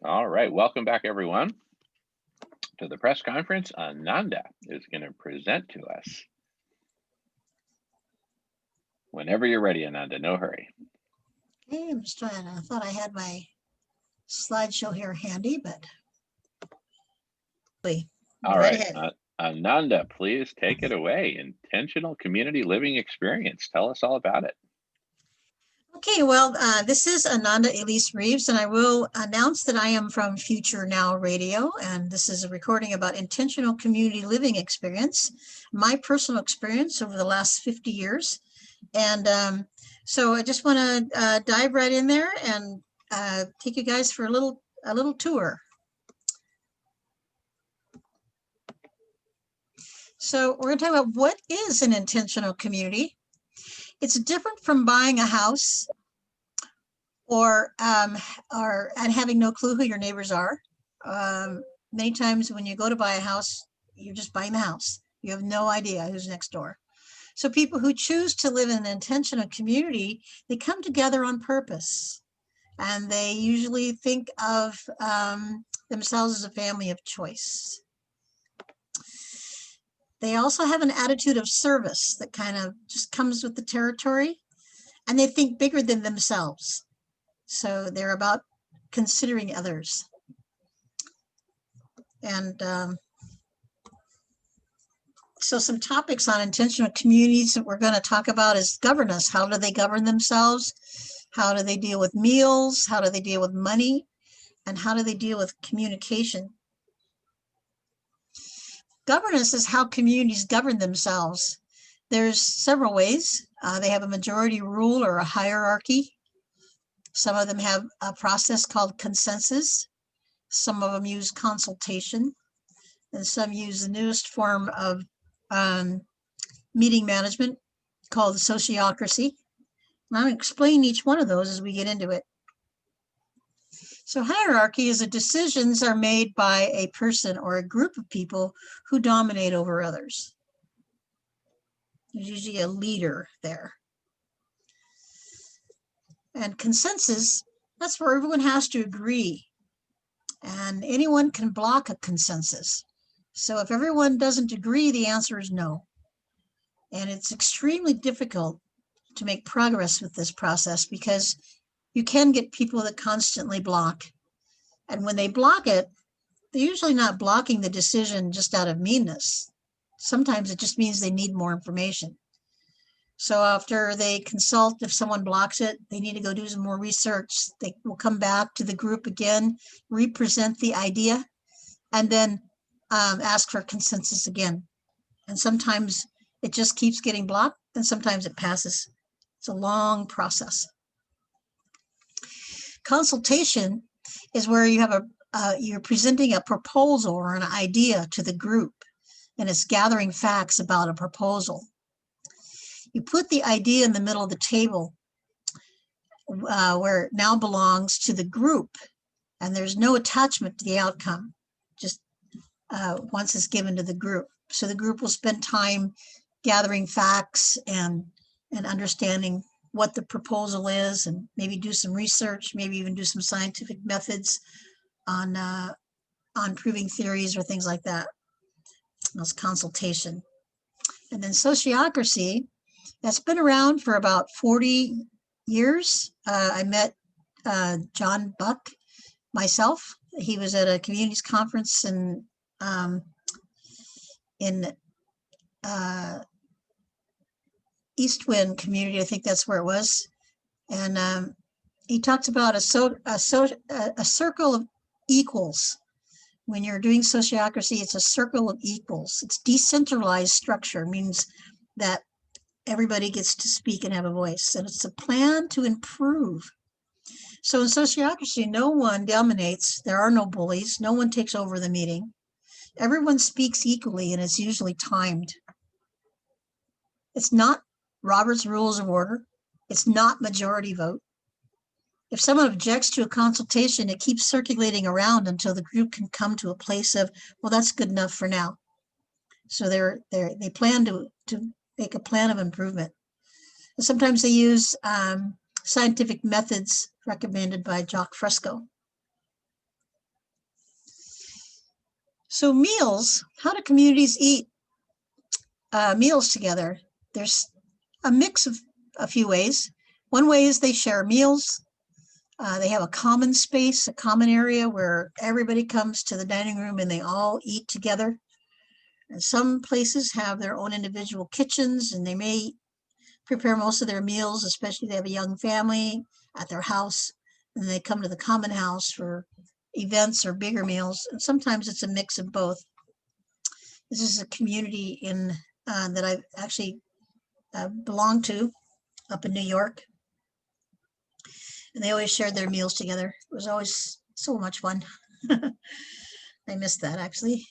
All right, welcome back everyone to the press conference. Ananda is going to present to us. Whenever you're ready, Ananda, no hurry. Okay, I'm just trying. I thought I had my slideshow here handy, but All right right, ahead. Ananda, please take it away. Intentional community living experience. Tell us all about it. Okay, well, this is Ananda Elise Reeves, and I will announce that I am from Future Now Radio, and this is a recording about intentional community living experience, my personal experience over the last 50 years. And so I just want to dive right in there and take you guys for a little tour. So we're going to talk about what is an intentional community. It's different from buying a house or and having no clue who your neighbors are. Many times when you go to buy a house, you're just buying the house. You have no idea who's next door. So people who choose to live in an intentional community, they come together on purpose. And they usually think of themselves as a family of choice. They also have an attitude of service that kind of just comes with the territory, and they think bigger than themselves. So they're about considering others. And so some topics on intentional communities that we're going to talk about is governance. How do they govern themselves? How do they deal with meals? How do they deal with money? And how do they deal with communication? Governance is how communities govern themselves. There's several ways. They have a majority rule or a hierarchy. Some of them have a process called consensus. Some of them use consultation. And some use the newest form of meeting management called sociocracy. And I'm going to explain each one of those as we get into it. So hierarchy is that decisions are made by a person or a group of people who dominate over others. There's usually a leader there. And consensus, that's where everyone has to agree. And anyone can block a consensus. So if everyone doesn't agree, the answer is no. And it's extremely difficult to make progress with this process because you can get people that constantly block. And when they block it, they're usually not blocking the decision just out of meanness. Sometimes it just means they need more information. So after they consult, if someone blocks it, they need to go do some more research. They will come back to the group again, represent the idea, and then ask for consensus again. And sometimes it just keeps getting blocked, and sometimes it passes. It's a long process. Consultation is where you have you're presenting a proposal or an idea to the group, and it's gathering facts about a proposal. You put the idea in the middle of the table where it now belongs to the group, and there's no attachment to the outcome, just once it's given to the group. So the group will spend time gathering facts and understanding what the proposal is, and maybe do some research, maybe even do some scientific methods on proving theories or things like that. That's consultation. And then sociocracy, that's been around for about 40 years. I met John Buck myself. He was at a communities conference in East Wind community, I think that's where it was. And he talks about a circle of equals. When you're doing sociocracy, it's a circle of equals. It's decentralized structure, means that everybody gets to speak and have a voice, and it's a plan to improve. So in sociocracy, no one dominates. There are no bullies. No one takes over the meeting. Everyone speaks equally, and it's usually timed. It's not Robert's Rules of Order. It's not majority vote. If someone objects to a consultation, it keeps circulating around until the group can come to a place of, well, that's good enough for now. So they plan to make a plan of improvement. And sometimes they use scientific methods recommended by Jacques Fresco. So meals, how do communities eat meals together? There's a mix of a few ways. One way is they share meals. They have a common space, a common area where everybody comes to the dining room and they all eat together. And some places have their own individual kitchens, and they may prepare most of their meals, especially if they have a young family, at their house. And they come to the common house for events or bigger meals. And sometimes it's a mix of both. This is a community that I actually belong to up in New York. And they always shared their meals together. It was always so much fun. I miss that, actually.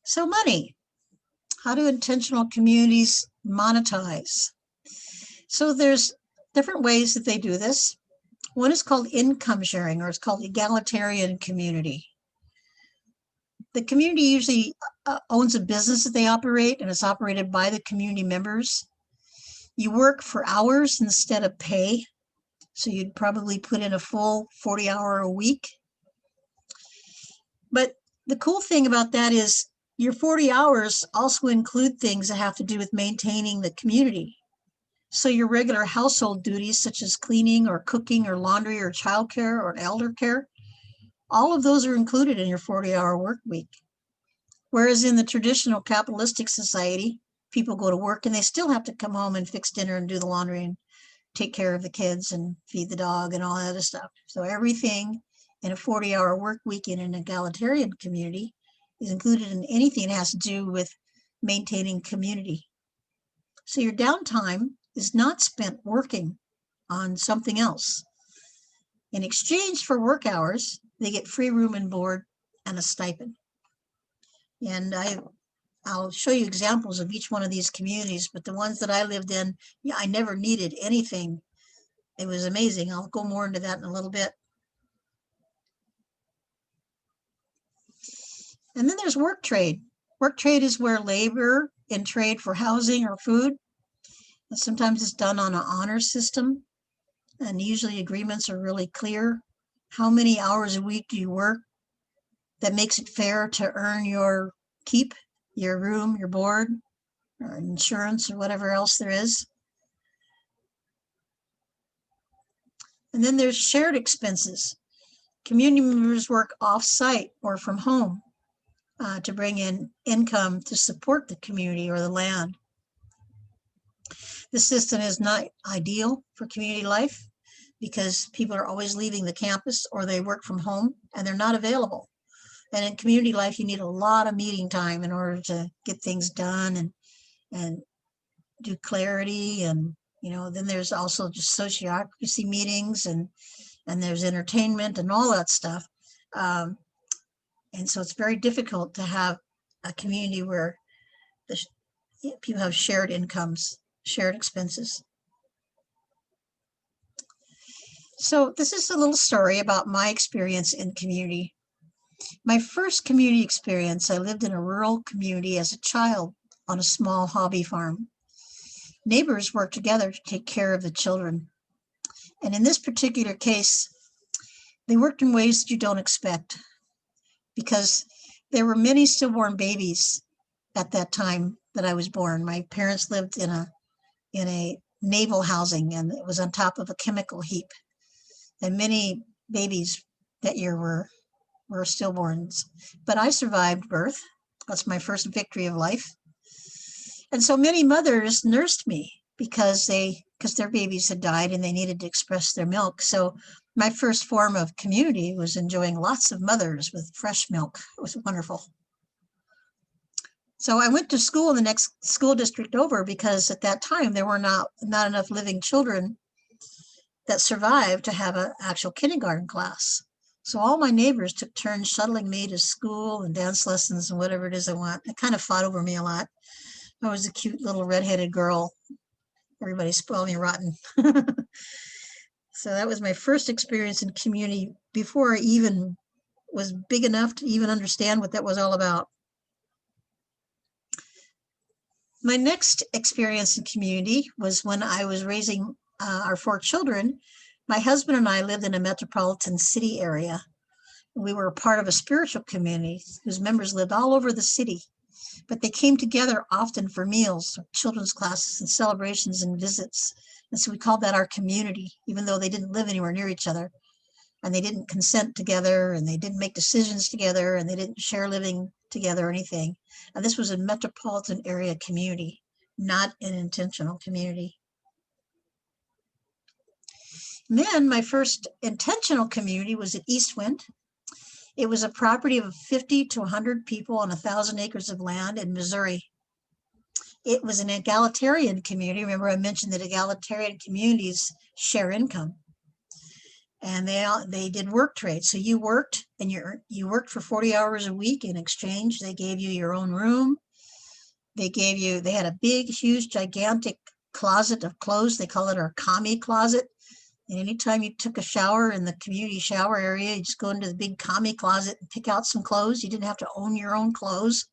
So money. How do intentional communities monetize? So there's different ways that they do this. One is called income sharing, or it's called egalitarian community. The community usually owns a business that they operate, and it's operated by the community members. You work for hours instead of pay. So you'd probably put in a full 40-hour a week. But the cool thing about that is your 40 hours also include things that have to do with maintaining the community. So your regular household duties, such as cleaning or cooking or laundry or childcare or elder care, all of those are included in your 40-hour work week. Whereas in the traditional capitalistic society, people go to work and they still have to come home and fix dinner and do the laundry and take care of the kids and feed the dog and all that other stuff. So everything in a 40-hour work week in an egalitarian community is included in anything that has to do with maintaining community. So your downtime is not spent working on something else. In exchange for work hours, they get free room and board and a stipend. And I'll show you examples of each one of these communities, but the ones that I lived in, I never needed anything. It was amazing. I'll go more into that in a little bit. And then there's work trade. Work trade is where labor in trade for housing or food. And sometimes it's done on an honor system. And usually agreements are really clear. How many hours a week do you work? That makes it fair to earn your keep, your room, your board, or insurance, or whatever else there is. And then there's shared expenses. Community members work off-site or from home to bring in income to support the community or the land. This system is not ideal for community life because people are always leaving the campus or they work from home and they're not available. And in community life, you need a lot of meeting time in order to get things done and do clarity. And, then there's also just sociocracy meetings and there's entertainment and all that stuff. And so it's very difficult to have a community where people have shared incomes, shared expenses. So this is a little story about my experience in community. My first community experience, I lived in a rural community as a child on a small hobby farm. Neighbors worked together to take care of the children. And in this particular case, they worked in ways that you don't expect because there were many stillborn babies at that time that I was born. My parents lived in a naval housing, and it was on top of a chemical heap. And many babies that year were stillborns. But I survived birth. That's my first victory of life. And so many mothers nursed me because their babies had died and they needed to express their milk. So my first form of community was enjoying lots of mothers with fresh milk. It was wonderful. So I went to school in the next school district over because at that time there were not enough living children that survived to have an actual kindergarten class. So all my neighbors took turns shuttling me to school and dance lessons and whatever it is I want. They kind of fought over me a lot. I was a cute little redheaded girl. Everybody spoiled me rotten. So that was my first experience in community before I even was big enough to even understand what that was all about. My next experience in community was when I was raising our 4 children. My husband and I lived in a metropolitan city area, We were a part of a spiritual community whose members lived all over the city, but they came together often for meals, children's classes, and celebrations and visits. And so we called that our community, even though they didn't live anywhere near each other, and they didn't consent together, and they didn't make decisions together, and they didn't share living together or anything. And this was a metropolitan area community, not an intentional community. And then my first intentional community was at Eastwind. It was a property of 50 to 100 people on 1,000 acres of land in Missouri. It was an egalitarian community. Remember, I mentioned that egalitarian communities share income, and they did work trade. So you worked, and you worked for 40 hours a week. In exchange, they gave you your own room. They had a big, huge, gigantic closet of clothes. They call it our commie closet. And anytime you took a shower in the community shower area, you just go into the big commie closet and pick out some clothes. You didn't have to own your own clothes.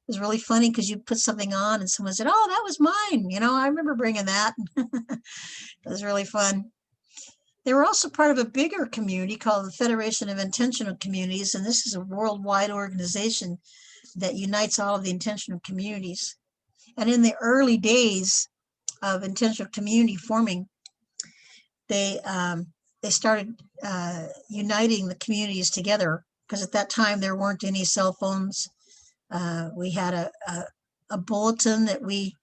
It was really funny because you put something on and someone said, "Oh, that was mine. I remember bringing that." It was really fun. They were also part of a bigger community called the Federation of Intentional Communities. And this is a worldwide organization that unites all of the intentional communities. And in the early days of intentional community forming, they started uniting the communities together, because at that time there weren't any cell phones. We had a bulletin that we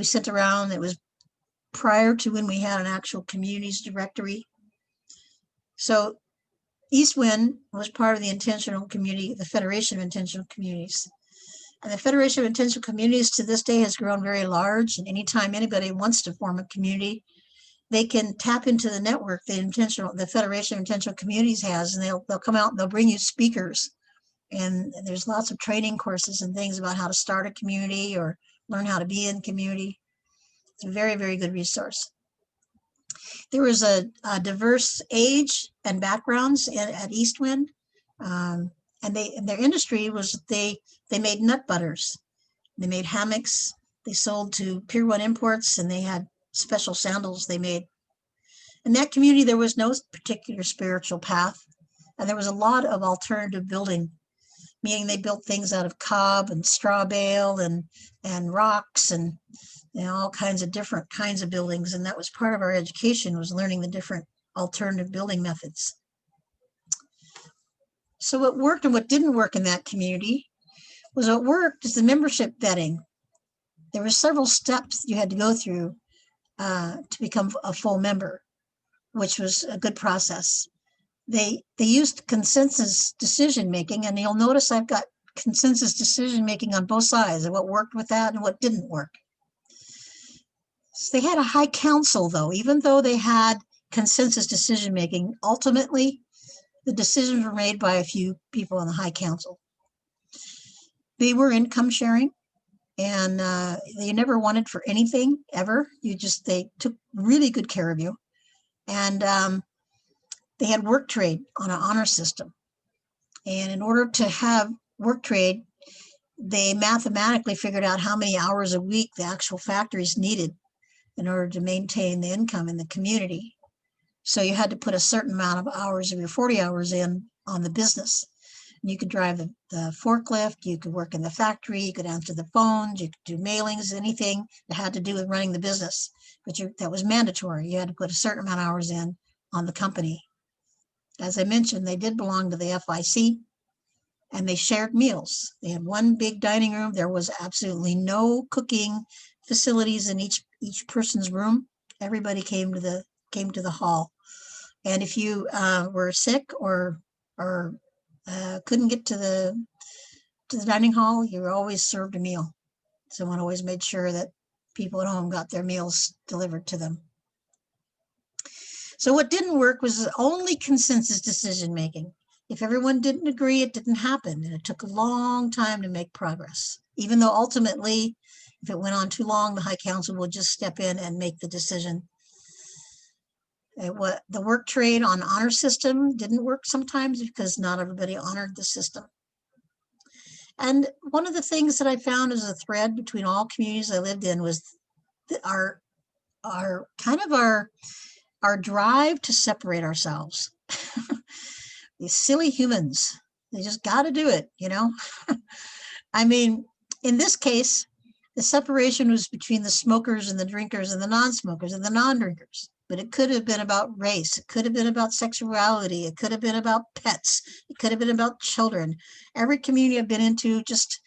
sent around that was prior to when we had an actual communities directory. So Eastwind was part of the intentional community, the Federation of Intentional Communities. And the Federation of Intentional Communities to this day has grown very large. And anytime anybody wants to form a community, they can tap into the network the Federation of Intentional Communities has, and they'll come out and they'll bring you speakers. And there's lots of training courses and things about how to start a community or learn how to be in community. It's a very, very good resource. There was a diverse age and backgrounds at Eastwind. And their industry was they made nut butters. They made hammocks. They sold to Pier 1 Imports, and they had special sandals they made. In that community, there was no particular spiritual path, and there was a lot of alternative building, meaning they built things out of cob and straw bale and rocks and all kinds of different kinds of buildings. And that was part of our education, was learning the different alternative building methods. So what worked and what didn't work in that community was, what worked is the membership vetting. There were several steps you had to go through to become a full member, which was a good process. They used consensus decision making, and you'll notice I've got consensus decision making on both sides of what worked with that and what didn't work. So they had a high council, though. Even though they had consensus decision making, ultimately the decisions were made by a few people on the high council. They were income sharing, and they never wanted for anything ever. They took really good care of you. And they had work trade on an honor system. And in order to have work trade, they mathematically figured out how many hours a week the actual factories needed in order to maintain the income in the community. So you had to put a certain amount of hours of your 40 hours in on the business. And you could drive the forklift, you could work in the factory, you could answer the phones, you could do mailings, anything that had to do with running the business. But that was mandatory. You had to put a certain amount of hours in on the company. As I mentioned, they did belong to the FIC, and they shared meals. They had one big dining room. There was absolutely no cooking facilities in each person's room. Everybody came to the hall. And if you were sick or couldn't get to the dining hall, you were always served a meal. Someone always made sure that people at home got their meals delivered to them. So what didn't work was only consensus decision making. If everyone didn't agree, it didn't happen, and it took a long time to make progress. Even though ultimately, if it went on too long, the High Council would just step in and make the decision. The work trade on honor system didn't work sometimes because not everybody honored the system. And one of the things that I found as a thread between all communities I lived in was our drive to separate ourselves. These silly humans, they just got to do it, you know? I mean, in this case, the separation was between the smokers and the drinkers and the non-smokers and the non-drinkers. But it could have been about race. It could have been about sexuality. It could have been about pets. It could have been about children. Every community I've been into just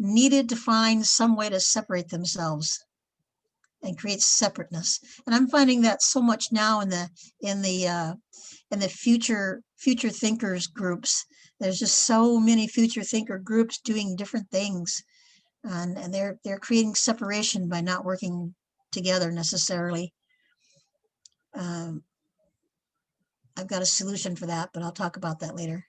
needed to find some way to separate themselves and create separateness. And I'm finding that so much now in the future thinkers groups. There's just so many future thinker groups doing different things, and they're creating separation by not working together necessarily. I've got a solution for that, but I'll talk about that later.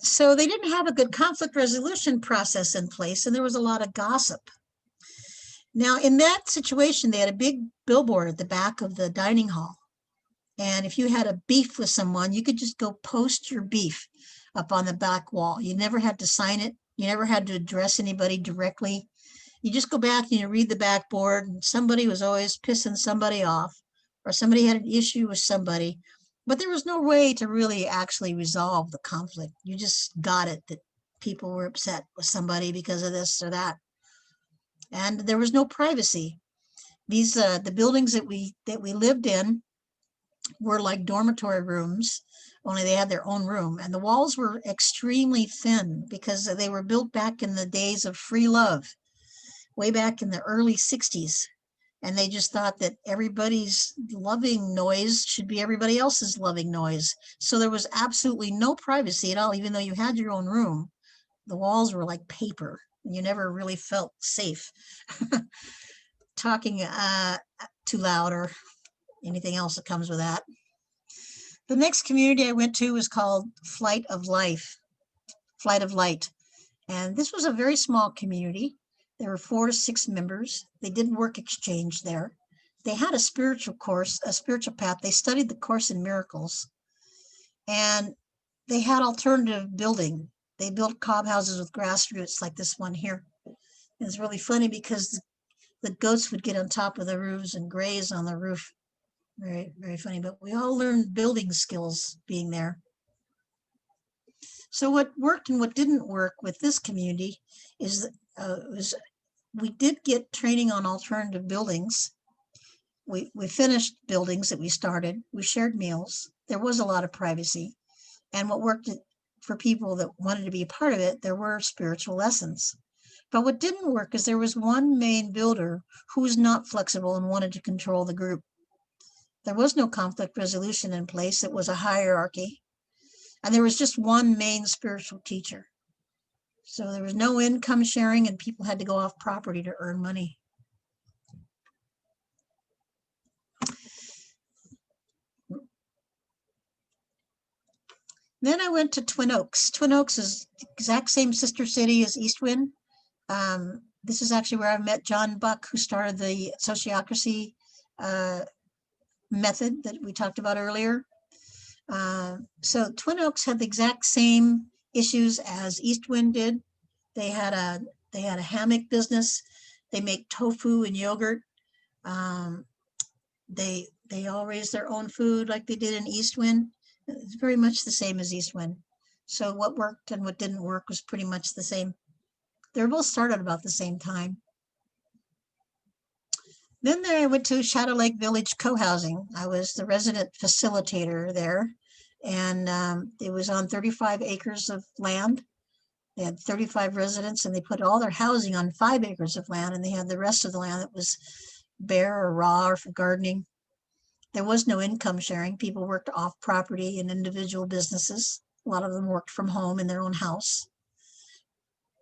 So they didn't have a good conflict resolution process in place, and there was a lot of gossip. Now, in that situation, they had a big billboard at the back of the dining hall. And if you had a beef with someone, you could just go post your beef up on the back wall. You never had to sign it. You never had to address anybody directly. You just go back and you read the backboard, and somebody was always pissing somebody off, or somebody had an issue with somebody. But there was no way to really actually resolve the conflict. You just got it that people were upset with somebody because of this or that. And there was no privacy. These the buildings that we lived in were like dormitory rooms, only they had their own room, and the walls were extremely thin because they were built back in the days of free love, way back in the early 60s. And they just thought that everybody's loving noise should be everybody else's loving noise. So there was absolutely no privacy at all, even though you had your own room. The walls were like paper. You never really felt safe talking too loud or anything else that comes with that. The next community I went to was called Flight of Light. And this was a very small community. There were 4 to 6 members. They did work exchange there. They had a spiritual course, a spiritual path. They studied the Course in Miracles. And they had alternative building. They built cob houses with grass roots like this one here. And it's really funny because the goats would get on top of the roofs and graze on the roof. Very, very funny, but we all learned building skills being there. So what worked and what didn't work with this community is we did get training on alternative buildings. We finished buildings that we started. We shared meals. There was a lot of privacy. And what worked for people that wanted to be a part of it, there were spiritual lessons. But what didn't work is there was one main builder who was not flexible and wanted to control the group. There was no conflict resolution in place. It was a hierarchy. And there was just one main spiritual teacher. So there was no income sharing, and people had to go off property to earn money. Then I went to Twin Oaks. Twin Oaks is the exact same sister city as Eastwind. This is actually where I met John Buck, who started the sociocracy method that we talked about earlier. So Twin Oaks had the exact same issues as Eastwind did. They had a hammock business. They make tofu and yogurt. They all raise their own food like they did in Eastwind. It's very much the same as Eastwind. So what worked and what didn't work was pretty much the same. They were both started about the same time. Then I went to Shadow Lake Village Co-housing. I was the resident facilitator there, and it was on 35 acres of land. They had 35 residents, and they put all their housing on 5 acres of land, and they had the rest of the land that was bare or raw or for gardening. There was no income sharing. People worked off property in individual businesses. A lot of them worked from home in their own house.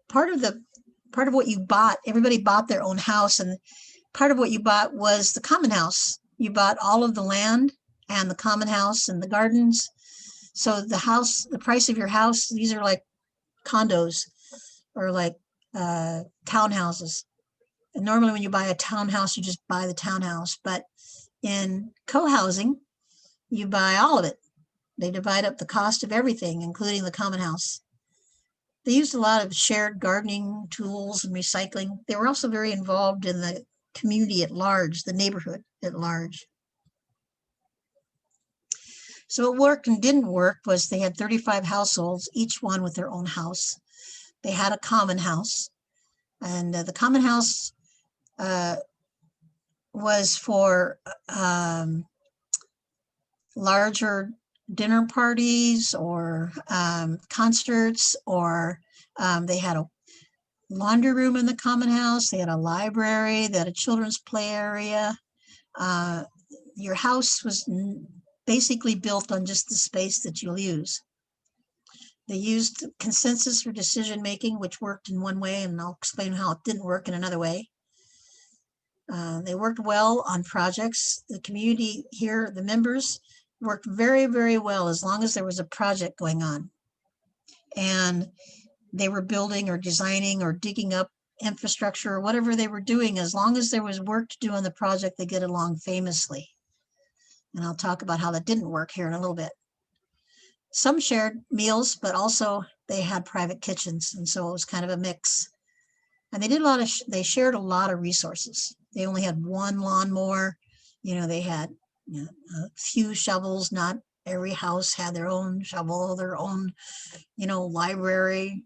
Part of what you bought, everybody bought their own house, and part of what you bought was the common house. You bought all of the land and the common house and the gardens. So the price of your house, these are like condos or like townhouses. And normally when you buy a townhouse, you just buy the townhouse. But in co-housing, you buy all of it. They divide up the cost of everything, including the common house. They used a lot of shared gardening tools and recycling. They were also very involved in the community at large, the neighborhood at large. So what worked and didn't work was they had 35 households, each one with their own house. They had a common house, and the common house was for larger dinner parties or concerts, or they had a laundry room in the common house. They had a library. They had a children's play area. Your house was basically built on just the space that you'll use. They used consensus for decision making, which worked in one way, and I'll explain how it didn't work in another way. They worked well on projects. The community here, the members, worked very, very well as long as there was a project going on. And they were building or designing or digging up infrastructure or whatever they were doing, as long as there was work to do on the project, they get along famously. And I'll talk about how that didn't work here in a little bit. Some shared meals, but also they had private kitchens. And so it was kind of a mix. And they did they shared a lot of resources. They only had one lawnmower. They had a few shovels. Not every house had their own shovel, their own, library,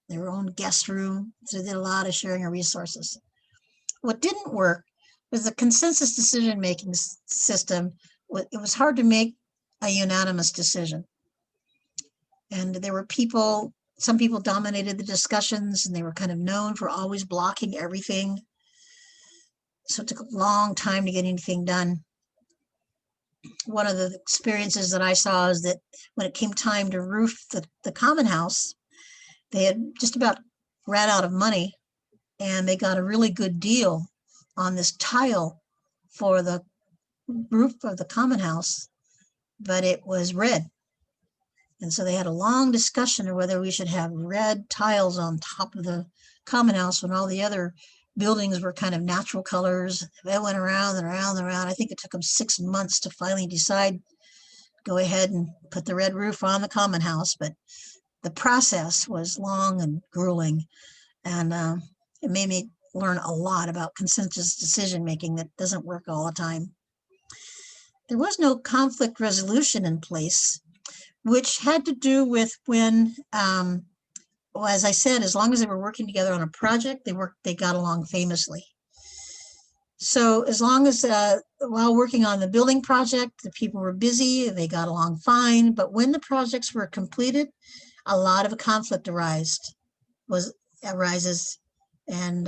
their own guest room. So they did a lot of sharing of resources. What didn't work was the consensus decision-making system. It was hard to make a unanimous decision. And there were some people dominated the discussions, and they were kind of known for always blocking everything. So it took a long time to get anything done. One of the experiences that I saw is that when it came time to roof the common house, they had just about ran out of money, and they got a really good deal on this tile for the roof of the common house, but it was red. And so they had a long discussion of whether we should have red tiles on top of the common house when all the other buildings were kind of natural colors. They went around and around and around. I think it took them 6 months to finally decide, go ahead and put the red roof on the common house. But the process was long and grueling. And it made me learn a lot about consensus decision-making that doesn't work all the time. There was no conflict resolution in place, which had to do with when, well, as I said, as long as they were working together on a project, they got along famously. So as long as, while working on the building project, the people were busy, they got along fine. But when the projects were completed, a lot of conflict arises, and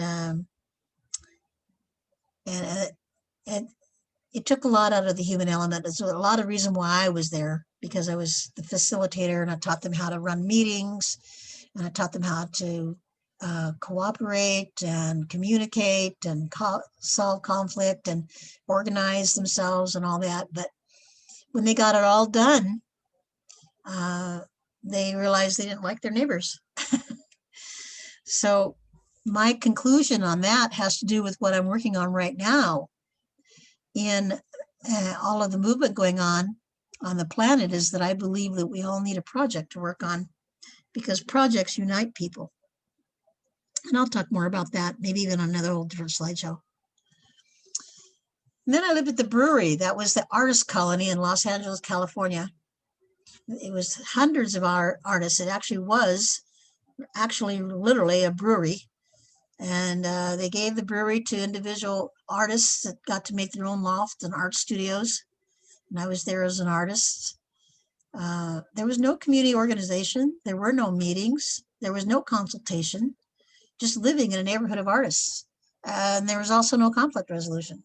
it took a lot out of the human element. There's a lot of reason why I was there, because I was the facilitator, and I taught them how to run meetings, and I taught them how to cooperate and communicate and solve conflict and organize themselves and all that. But when they got it all done, they realized they didn't like their neighbors. So my conclusion on that has to do with what I'm working on right now in all of the movement going on the planet, is that I believe that we all need a project to work on, because projects unite people. And I'll talk more about that, maybe even on another whole different slideshow. And then I lived at the brewery. That was the artist colony in Los Angeles, California. It was hundreds of our artists. It actually was literally a brewery. And they gave the brewery to individual artists that got to make their own loft and art studios. And I was there as an artist. There was no community organization. There were no meetings. There was no consultation. Just living in a neighborhood of artists. And there was also no conflict resolution.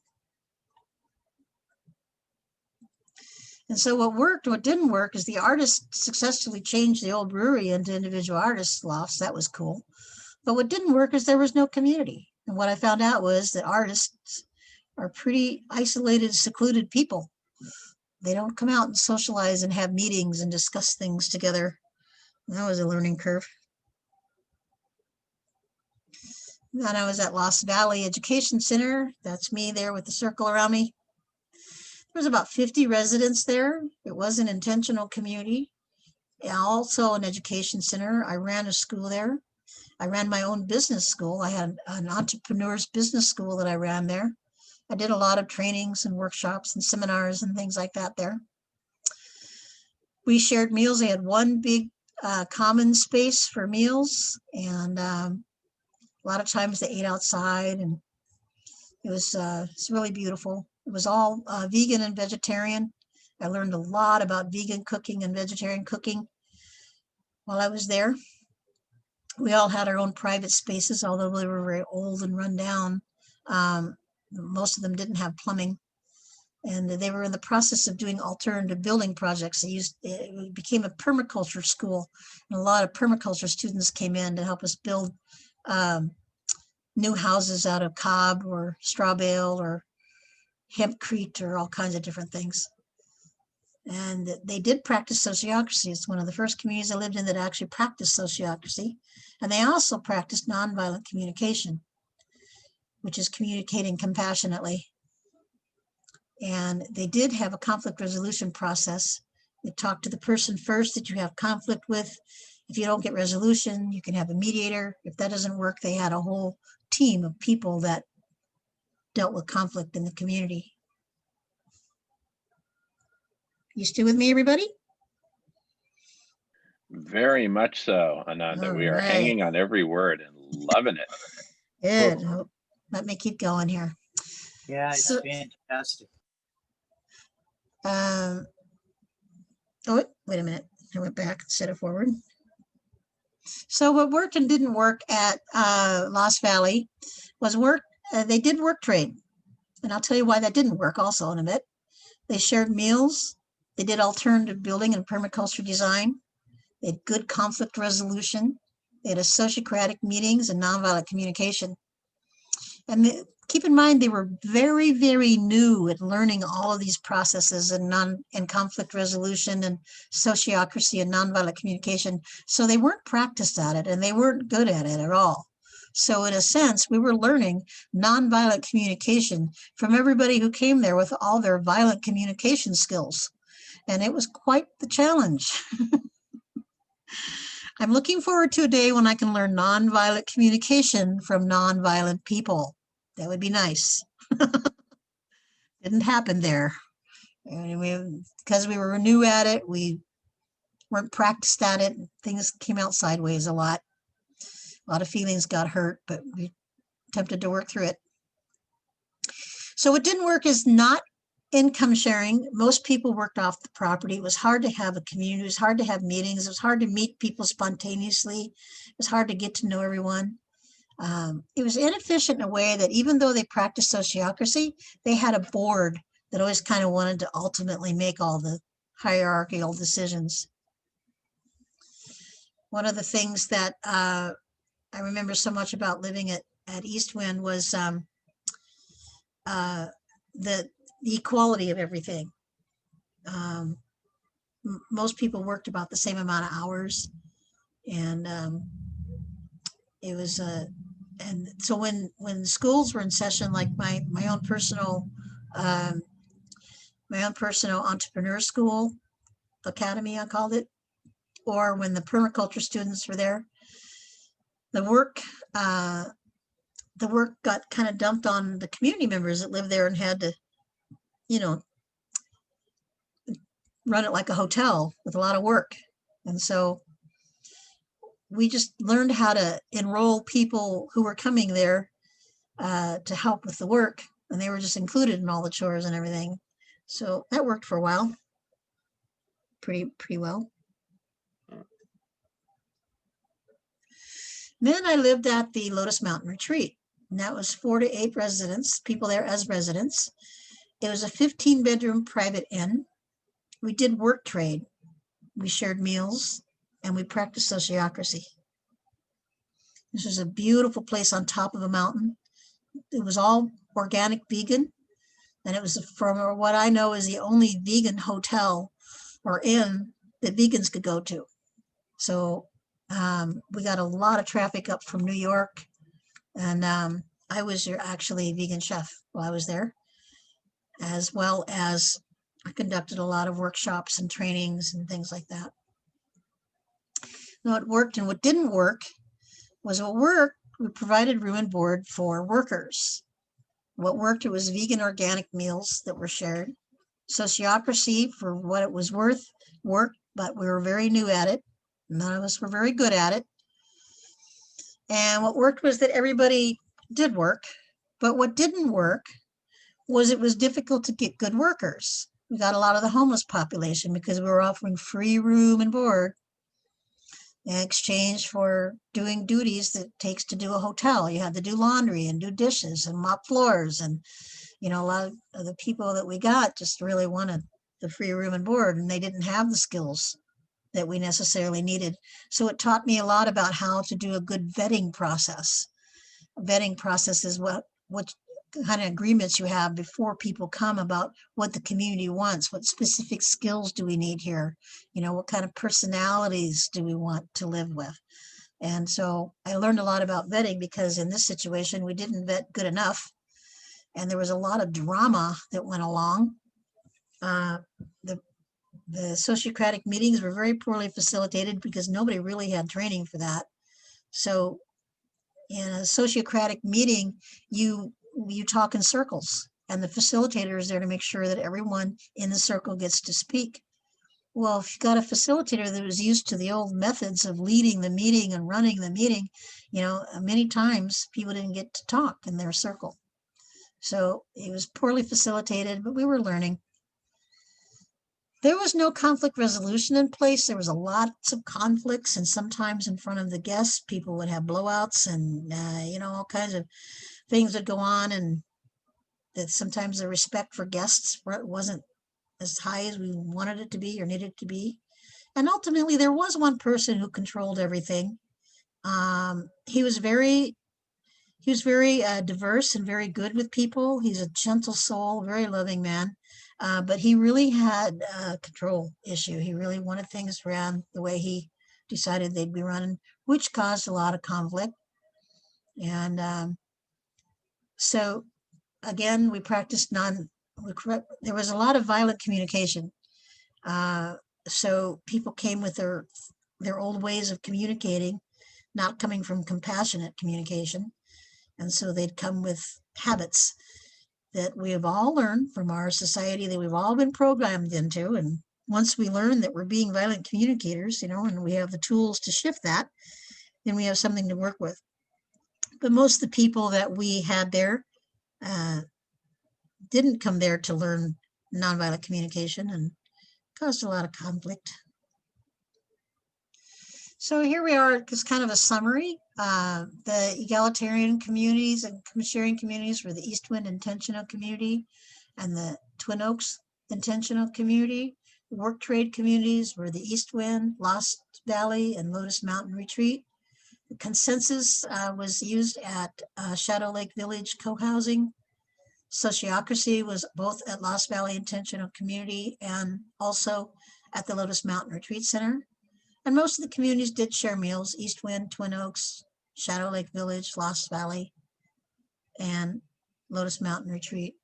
And so what worked, what didn't work, is the artists successfully changed the old brewery into individual artists' lofts. That was cool. But what didn't work is there was no community. And what I found out was that artists are pretty isolated, secluded people. They don't come out and socialize and have meetings and discuss things together. That was a learning curve. Then I was at Lost Valley Education Center. That's me there with the circle around me. There was about 50 residents there. It was an intentional community. Also an education center. I ran a school there. I ran my own business school. I had an entrepreneur's business school that I ran there. I did a lot of trainings and workshops and seminars and things like that there. We shared meals. They had one big common space for meals, and a lot of times they ate outside, and it's really beautiful. It was all vegan and vegetarian. I learned a lot about vegan cooking and vegetarian cooking while I was there. We all had our own private spaces, although they were very old and run down. Most of them didn't have plumbing, and they were in the process of doing alternative building projects. It became a permaculture school, and a lot of permaculture students came in to help us build new houses out of cob or straw bale or hempcrete or all kinds of different things. And they did practice sociocracy. It's one of the first communities I lived in that actually practiced sociocracy. And they also practiced nonviolent communication, which is communicating compassionately. And they did have a conflict resolution process. They talk to the person first that you have conflict with. If you don't get resolution, you can have a mediator. If that doesn't work, they had a whole team of people that dealt with conflict in the community. You still with me, everybody? Very much so, Ananda. All We are right. hanging on every word and loving it. Good. Oh, let me keep going here. Yeah, it's So- fantastic. Oh, wait a minute. I went back instead of forward. So what worked and didn't work at Lost Valley was they did work trade. And I'll tell you why that didn't work also in a bit. They shared meals. They did alternative building and permaculture design. They had good conflict resolution. They had a sociocratic meetings and nonviolent communication. And keep in mind, they were very, very new at learning all of these processes and conflict resolution and sociocracy and nonviolent communication. So they weren't practiced at it, and they weren't good at it at all. So in a sense, we were learning nonviolent communication from everybody who came there with all their violent communication skills. And it was quite the challenge. I'm looking forward to a day when I can learn nonviolent communication from nonviolent people. That would be nice. Didn't happen there. Because we were new at it, we weren't practiced at it. Things came out sideways a lot. A lot of feelings got hurt, but we attempted to work through it. So what didn't work is not income sharing. Most people worked off the property. It was hard to have a community. It was hard to have meetings. It was hard to meet people spontaneously. It was hard to get to know everyone. It was inefficient in a way that even though they practiced sociocracy, they had a board that always kind of wanted to ultimately make all the hierarchical decisions. One of the things that I remember so much about living at East Wind was the equality of everything. Most people worked about the same amount of hours, and it was and so when schools were in session, like my own personal entrepreneur school academy, I called it, or when the permaculture students were there, the work got kind of dumped on the community members that lived there and had to, run it like a hotel with a lot of work. And so we just learned how to enroll people who were coming there to help with the work, and they were just included in all the chores and everything. So that worked for a while, pretty well. Then I lived at the Lotus Mountain Retreat, and that was 4 to 8 residents, people there as residents. It was a 15-bedroom private inn. We did work trade. We shared meals, and we practiced sociocracy. This was a beautiful place on top of a mountain. It was all organic vegan, and it was, from what I know, is the only vegan hotel or inn that vegans could go to. So we got a lot of traffic up from New York, and I was actually a vegan chef while I was there, as well as I conducted a lot of workshops and trainings and things like that. Now, what worked and what didn't work was what worked, we provided room and board for workers. What worked, it was vegan organic meals that were shared. Sociocracy, for what it was worth, worked but we were very new at it. None of us were very good at it. And what worked was that everybody did work, but what didn't work was it was difficult to get good workers. We got a lot of the homeless population because we were offering free room and board in exchange for doing duties that it takes to do a hotel. You had to do laundry and do dishes and mop floors. And, a lot of the people that we got just really wanted the free room and board, and they didn't have the skills that we necessarily needed. So it taught me a lot about how to do a good vetting process. A vetting process is what kind of agreements you have before people come about what the community wants. What specific skills do we need here? What kind of personalities do we want to live with? And so I learned a lot about vetting because in this situation, we didn't vet good enough. And there was a lot of drama that went along. The sociocratic meetings were very poorly facilitated because nobody really had training for that. So in a sociocratic meeting, you talk in circles, and the facilitator is there to make sure that everyone in the circle gets to speak. Well, if you got a facilitator that was used to the old methods of leading the meeting and running the meeting, many times people didn't get to talk in their circle. So it was poorly facilitated, but we were learning. There was no conflict resolution in place. There was lots of conflicts, and sometimes in front of the guests, people would have blowouts and, all kinds of things would go on, and that sometimes the respect for guests wasn't as high as we wanted it to be or needed it to be. And ultimately, there was one person who controlled everything. He was very diverse and very good with people. He's a gentle soul, very loving man. But he really had a control issue. He really wanted things ran the way he decided they'd be running, which caused a lot of conflict. And so again, we practiced there was a lot of violent communication. So people came with their old ways of communicating, not coming from compassionate communication. And so they'd come with habits that we have all learned from our society, that we've all been programmed into. And once we learn that we're being violent communicators, and we have the tools to shift that, then we have something to work with. But most of the people that we had there didn't come there to learn nonviolent communication, and caused a lot of conflict. So here we are, just kind of a summary. The egalitarian communities and sharing communities were the East Wind Intentional Community and the Twin Oaks Intentional Community. The work trade communities were the East Wind, Lost Valley, and Lotus Mountain Retreat. The consensus was used at Shadow Lake Village co-housing. Sociocracy was both at Lost Valley Intentional Community and also at the Lotus Mountain Retreat Center. And most of the communities did share meals: East Wind, Twin Oaks, Shadow Lake Village, Lost Valley, and Lotus Mountain Retreat.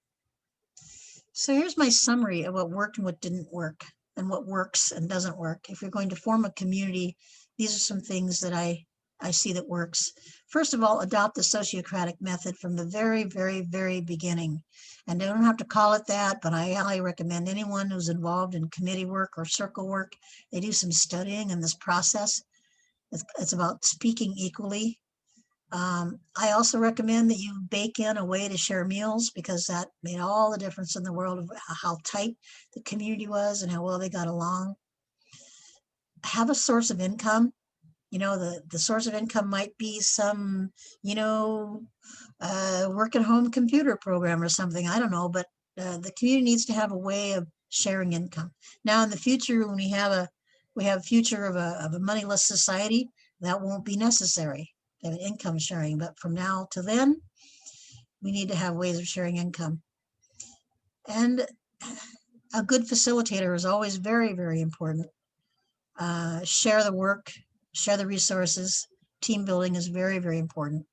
So here's my summary of what worked and what didn't work, and what works and doesn't work. If you're going to form a community, these are some things that I see that works. First of all, adopt the sociocratic method from the very, very, very beginning. And they don't have to call it that, but I highly recommend anyone who's involved in committee work or circle work, they do some studying in this process. It's about speaking equally. I also recommend that you bake in a way to share meals, because that made all the difference in the world of how tight the community was and how well they got along. Have a source of income. The source of income might be some, work at home computer program or something. I don't know, but the community needs to have a way of sharing income. Now, in the future, when we have future of a moneyless society, that won't be necessary to have income sharing. But from now to then, we need to have ways of sharing income. And a good facilitator is always very, very important. Share the work, share the resources. Team building is very, very important.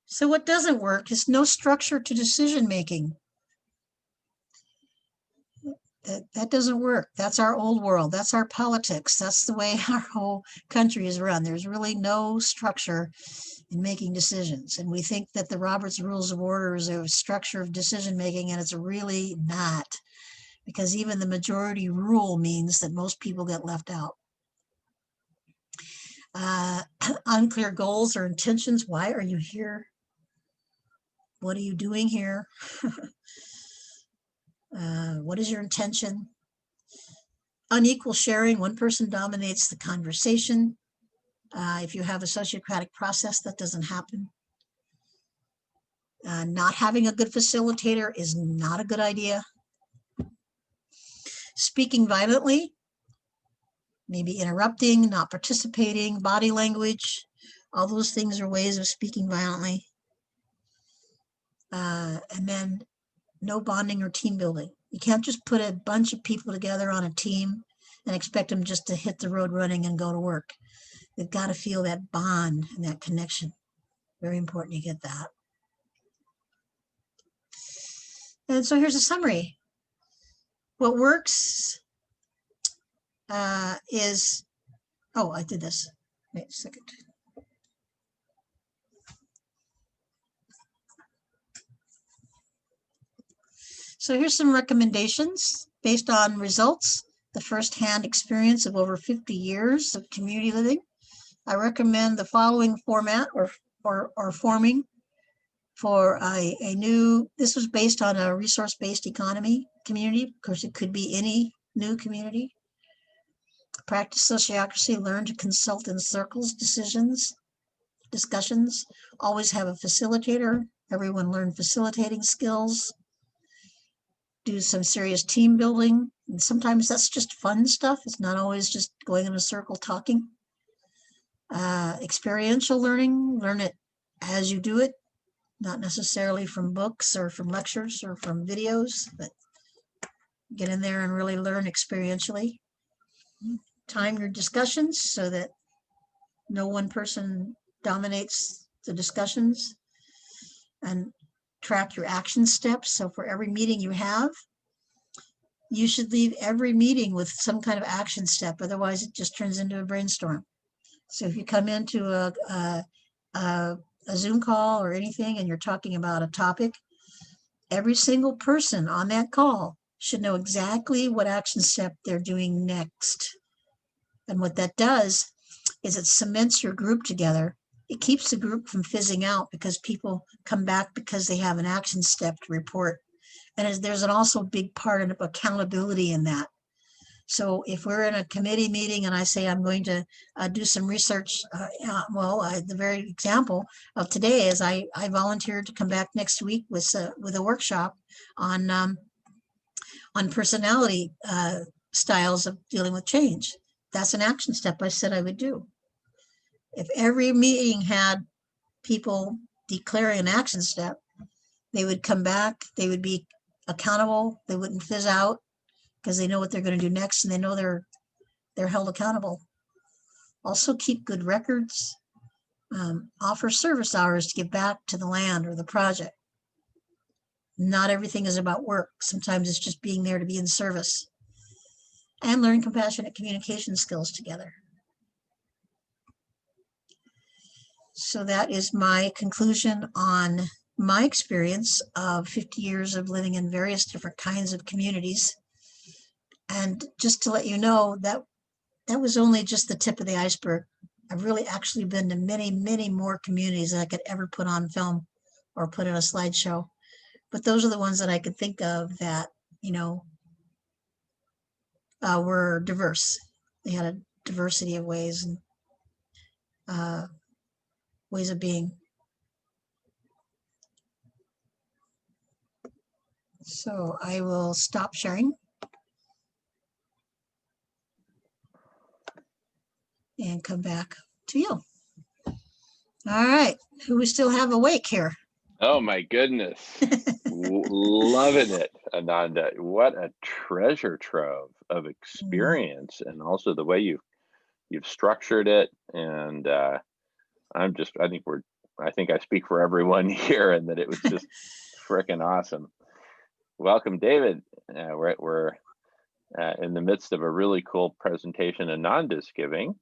So what doesn't work is no structure to decision making. That doesn't work. That's our old world. That's our politics. That's the way our whole country is run. There's really no structure in making decisions. And we think that the Robert's Rules of Order is a structure of decision making, and it's really not. because even the majority rule means that most people get left out. Unclear goals or intentions. Why are you here? What are you doing here? What is your intention? Unequal sharing. One person dominates the conversation. If you have a sociocratic process, that doesn't happen. Not having a good facilitator is not a good idea. Speaking violently, maybe interrupting, not participating, body language, all those things are ways of speaking violently. And then no bonding or team building. You can't just put a bunch of people together on a team and expect them just to hit the road running and go to work. They've got to feel that bond and that connection. Very important you get that. And so here's a summary. What works is, oh, I did this. Wait a second. So here's some recommendations based on results, the firsthand experience of over 50 years of community living. I recommend the following format or forming for a new, this was based on a resource-based economy community. Of course, it could be any new community. Practice sociocracy, learn to consult in circles, discussions, always have a facilitator. Everyone learn facilitating skills. Do some serious team building. And sometimes that's just fun stuff. It's not always just going in a circle talking. Experiential learning, learn it as you do it, not necessarily from books or from lectures or from videos, but get in there and really learn experientially. Time your discussions so that no one person dominates the discussions, and track your action steps. So for every meeting you have, you should leave every meeting with some kind of action step. Otherwise, it just turns into a brainstorm. So if you come into a Zoom call or anything and you're talking about a topic, every single person on that call should know exactly what action step they're doing next. And what that does is it cements your group together. It keeps the group from fizzing out because people come back because they have an action step to report. And there's also a big part of accountability in that. So if we're in a committee meeting and I say I'm going to do some research, the very example of today is I volunteered to come back next week with a workshop on personality styles of dealing with change. That's an action step I said I would do. If every meeting had people declaring an action step, they would come back, they would be accountable, they wouldn't fizz out because they know what they're going to do next and they know they're held accountable. Also keep good records, offer service hours to give back to the land or the project. Not everything is about work. Sometimes it's just being there to be in service. And learn compassionate communication skills together. So that is my conclusion on my experience of 50 years of living in various different kinds of communities. And just to let you know, that was only just the tip of the iceberg. I've really actually been to many, many more communities than I could ever put on film or put in a slideshow. But those are the ones that I could think of that, were diverse. They had a diversity of ways and ways of being. So I will stop sharing and come back to you. All right, who we still have awake here? Oh my goodness. Loving it, Ananda. What a treasure trove of experience, and also the way you've structured it. And I think I speak for everyone here, and that it was just freaking awesome. Welcome, David. We're in the midst of a really cool presentation Ananda's giving,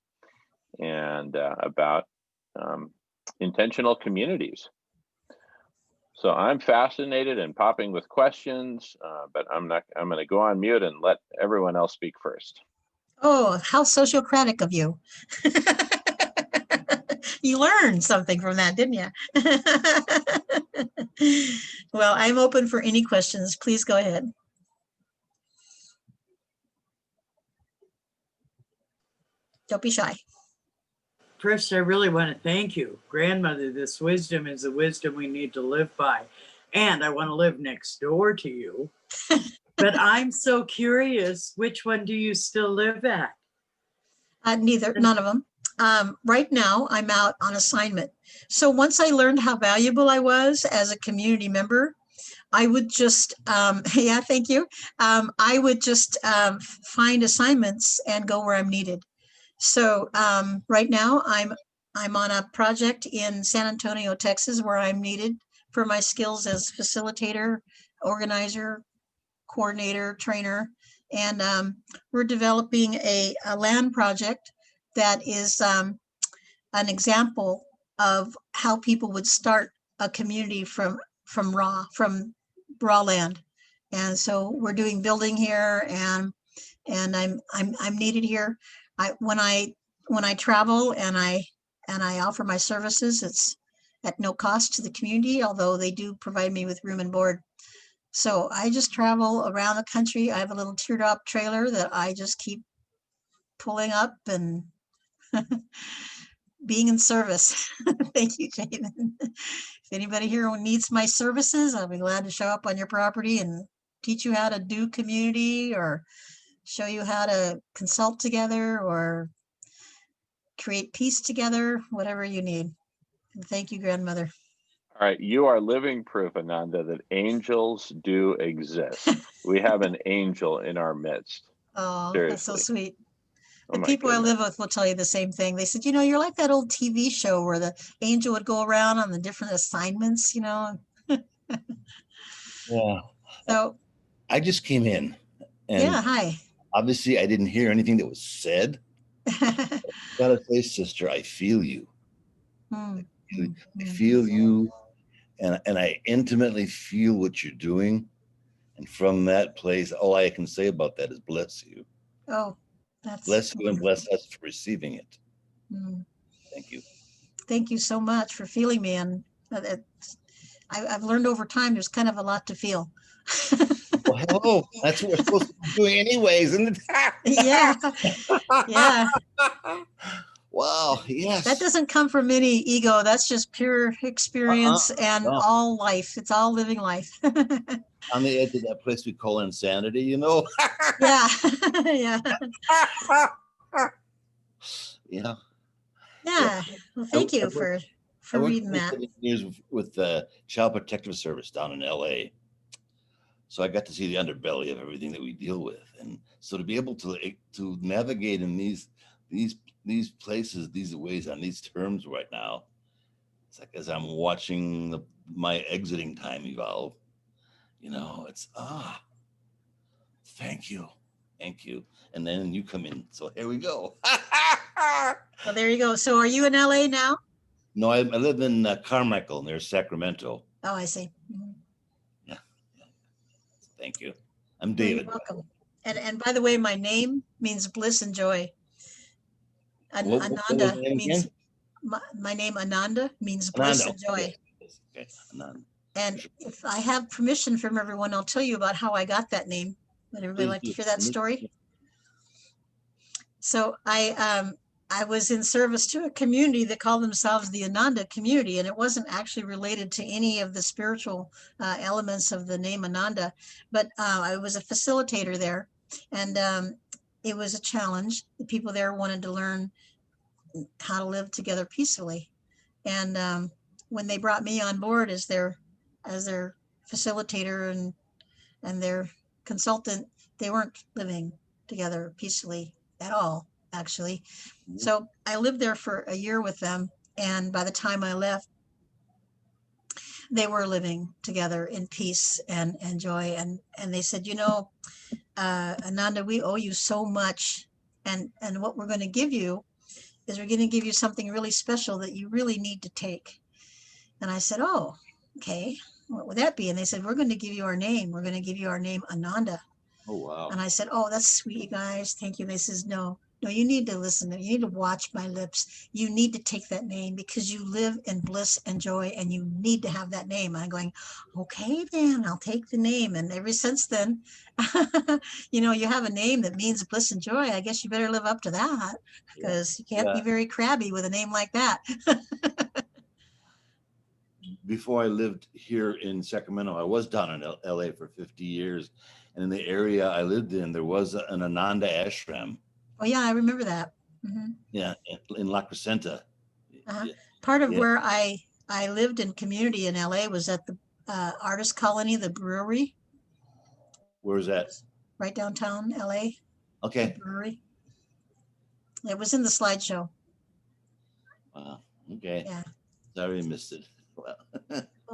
and about intentional communities. So I'm fascinated and popping with questions, but I'm not. I'm going to go on mute and let everyone else speak first. Oh, how sociocratic of you. You learned something from that, didn't you? Well, I'm open for any questions. Please go ahead. Don't be shy. First, I really want to thank you, grandmother. This wisdom is the wisdom we need to live by. And I want to live next door to you. But I'm so curious, which one do you still live at? None of them. Right now, I'm out on assignment. So once I learned how valuable I was as a community member, I would just, yeah, thank you. I would just find assignments and go where I'm needed. So right now, I'm on a project in San Antonio, Texas, where I'm needed for my skills as facilitator, organizer, coordinator, trainer, and we're developing a land project that is an example of how people would start a community from raw land. And so we're doing building here, and I'm needed here. When I travel and I offer my services, it's at no cost to the community, although they do provide me with room and board. So I just travel around the country. I have a little teardrop trailer that I just keep pulling up and being in service. Thank you, Jamin. If anybody here needs my services, I'll be glad to show up on your property and teach you how to do community, or show you how to consult together, or create peace together, whatever you need. And thank you, grandmother. All right, you are living proof, Ananda, that angels do exist. We have an angel in our midst. Oh, that's so Seriously. sweet. Oh The my people I goodness. live with will tell you the same thing. They said, you're like that old TV show where the angel would go around on the different assignments. Yeah. So, I just came in, yeah, and hi. obviously I didn't hear anything that was said. Gotta say, sister, I feel you. Mm, I mm. feel you, and I intimately feel what you're doing. And from that place, all I can say about that is bless you. Oh, that's Bless you and wonderful. bless us for receiving it. Mm. Thank you. Thank you so much for feeling me. And I've learned over time there's kind of a lot to feel. Well, hello. That's what we're supposed to be doing anyways, isn't it? Yeah, yeah. Wow, yes. That doesn't come from any ego. That's just pure experience and no. all life. It's all living life. On the edge of that place we call insanity, Yeah, yeah. Yeah. Yeah. Well, thank you for I worked reading that. 27 years with the Child Protective Service down in LA. So I got to see the underbelly of everything that we deal with. And so to be able to navigate in these places, these ways, on these terms right now, it's like as I'm watching my exiting time evolve, it's thank you. Thank you. And then you come in. So here we go. Well, there you go. So are you in LA now? No, I live in Carmichael near Sacramento. Oh, I see. Mm-hmm. Yeah. Thank you. I'm David. You're welcome. And by the way, my name means bliss and joy. Ananda means my name. Ananda means bliss and joy. Yes. Okay. Ananda. And if I have permission from everyone, I'll tell you about how I got that name. Would everybody like to hear that story? So I was in service to a community that called themselves the Ananda community, and it wasn't actually related to any of the spiritual elements of the name Ananda, but I was a facilitator there, and it was a challenge. The people there wanted to learn how to live together peacefully, and when they brought me on board as their facilitator and their consultant, they weren't living together peacefully at all, actually. So I lived there for a year with them, and by the time I left, they were living together in peace and joy. And they said, Ananda, we owe you so much, and what we're going to give you is we're going to give you something really special that you really need to take. And I said, oh, okay. what would that be? And they said, we're going to give you our name. We're going to give you our name, Ananda. Oh, wow. And I said, oh, that's sweet, you guys. Thank you. And they says, no, you need to listen. You need to watch my lips. You need to take that name because you live in bliss and joy and you need to have that name. And I'm going, okay, then I'll take the name. And ever since then, you have a name that means bliss and joy. I guess you better live up to that because you can't be very crabby with a name like that. Before I lived here in Sacramento, I was down in LA for 50 years. And in the area I lived in, there was an Ananda ashram. Oh, yeah, I remember that. Yeah, in La Crescenta. Yeah. Part of where I lived in community in LA was at the artist colony, the brewery. Where was that? Right downtown LA. Okay. The brewery. It was in the slideshow. Wow. Okay. Yeah. Sorry I missed it. Well,